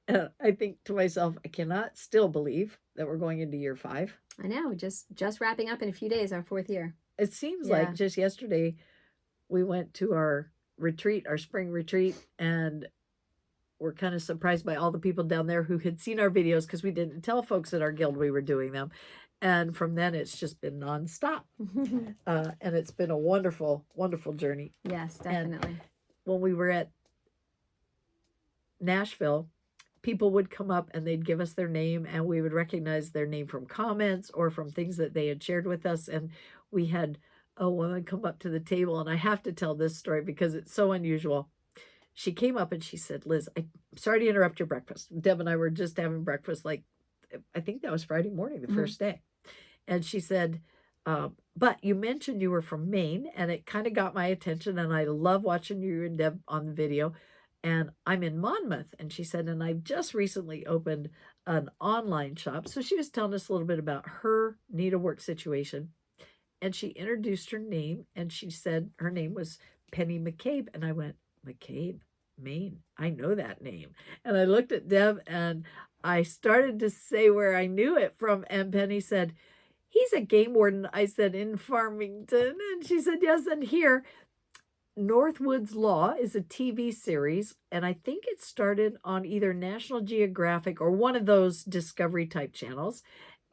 I think to myself, I cannot still believe that we're going into year 5. I know, just wrapping up in a few days, our 4th year. It seems like just yesterday we went to our retreat, our spring retreat, and we're kind of surprised by all the people down there who had seen our videos, because we didn't tell folks at our guild we were doing them. And from then, it's just been nonstop. And it's been a wonderful, wonderful journey. Yes, definitely. And when we were at Nashville, people would come up and they'd give us their name, and we would recognize their name from comments or from things that they had shared with us. And we had a woman come up to the table, and I have to tell this story because it's so unusual. She came up and she said, Liz, I'm sorry to interrupt your breakfast. Deb and I were just having breakfast, like, I think that was Friday morning, the first day. And she said, but you mentioned you were from Maine, and it kind of got my attention, and I love watching you and Deb on the video. And I'm in Monmouth. And she said, and I've just recently opened an online shop. So she was telling us a little bit about her needlework situation. And she introduced her name, and she said her name was Penny McCabe. And I went, McCabe, Maine. I know that name. And I looked at Deb, and I started to say where I knew it from. And Penny said, he's a game warden. I said, in Farmington. And she said, yes, and here. Northwood's Law is a TV series, and I think it started on either National Geographic or one of those Discovery type channels.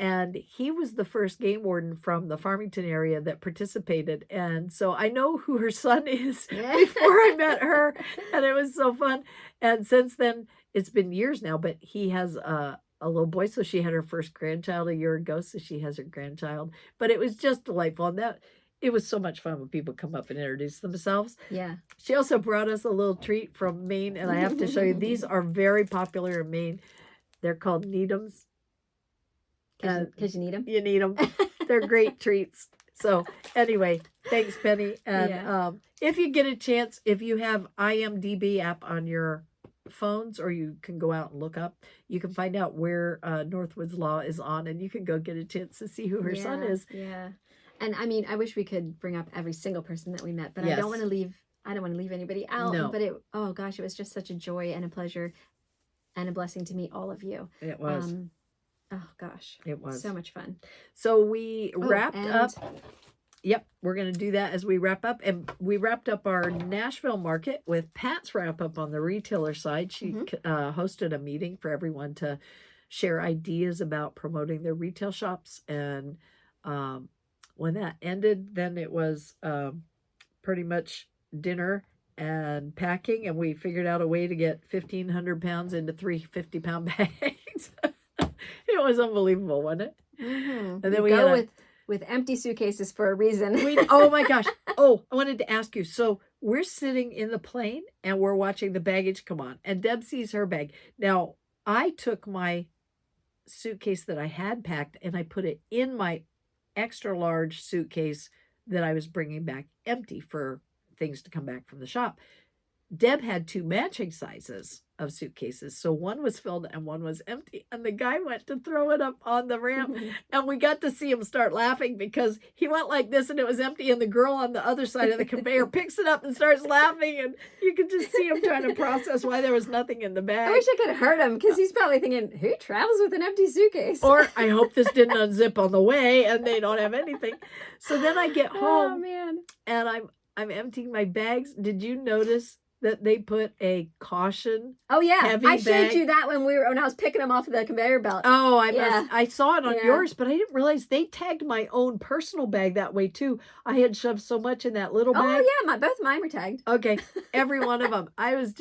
And he was the first game warden from the Farmington area that participated. And so I know who her son is before I met her. And it was so fun. And since then, it's been years now, but he has a little boy. So she had her first grandchild a year ago. So she has her grandchild. But it was just delightful. And it was so much fun when people come up and introduce themselves. Yeah. She also brought us a little treat from Maine. And I have to show you, these are very popular in Maine. They're called Needlework's. Because you need them. You need them. They're great treats. So anyway, thanks, Penny. And if you get a chance, if you have IMDb app on your phones, or you can go out and look up, you can find out where Northwoods Law is on, and you can go get a chance to see who her son is. Yeah. And I mean, I wish we could bring up every single person that we met, but I don't want to leave anybody out. No. But it was just such a joy and a pleasure and a blessing to meet all of you. It was. Oh gosh, it was so much fun. So we wrapped up. Yep, we're going to do that as we wrap up. And we wrapped up our Nashville Market with Pat's wrap up on the retailer side. She hosted a meeting for everyone to share ideas about promoting their retail shops. And when that ended, then it was pretty much dinner and packing. And we figured out a way to get 1,500 pounds into 3 50-pound bags. It was unbelievable, wasn't it? Mm-hmm. And then we go with empty suitcases for a reason. Oh my gosh. Oh, I wanted to ask you. So we're sitting in the plane and we're watching the baggage come on. And Deb sees her bag. Now, I took my suitcase that I had packed and I put it in my extra large suitcase that I was bringing back empty for things to come back from the shop. Deb had 2 matching sizes of suitcases. So one was filled and one was empty. And the guy went to throw it up on the ramp. And we got to see him start laughing because he went like this and it was empty. And the girl on the other side of the conveyor picks it up and starts laughing. And you could just see him trying to process why there was nothing in the bag. I wish I could have heard him because he's probably thinking, who travels with an empty suitcase? Or I hope this didn't unzip on the way and they don't have anything. So then I get home. Oh, man. And I'm emptying my bags. Did you notice that they put a caution? Oh yeah, heavy I showed bag? you that when I was picking them off of the conveyor belt. Oh, I saw it on yours, but I didn't realize they tagged my own personal bag that way too. I had shoved so much in that little bag. Oh yeah, both mine were tagged. Okay, every one of them. I was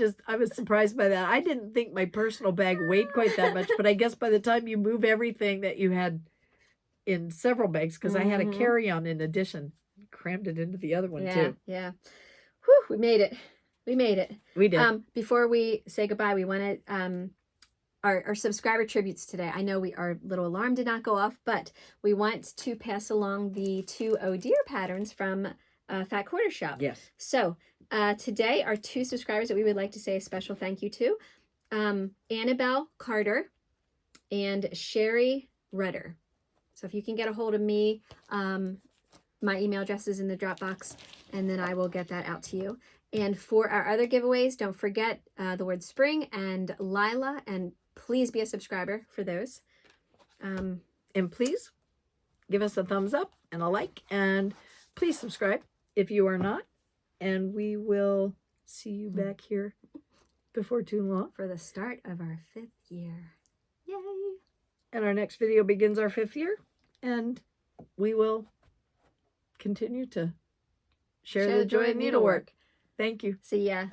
surprised by that. I didn't think my personal bag weighed quite that much, but I guess by the time you move everything that you had in several bags, because I had a carry-on in addition, crammed it into the other one too. Yeah. Whew, we made it. We made it. We did. Before we say goodbye, we want to our subscriber tributes today. I know our little alarm did not go off, but we want to pass along the 2 Oh Dear patterns from Fat Quarter Shop. Yes. So today are 2 subscribers that we would like to say a special thank you to. Annabelle Carter and Sherry Rudder. So if you can get a hold of me, my email address is in the Dropbox, and then I will get that out to you. And for our other giveaways, don't forget the word spring and Lila, and please be a subscriber for those. And please give us a thumbs up and a like, and please subscribe if you are not. And we will see you back here before too long for the start of our 5th year. Yay! And our next video begins our 5th year, and we will continue to share the joy of needlework. Thank you. See ya.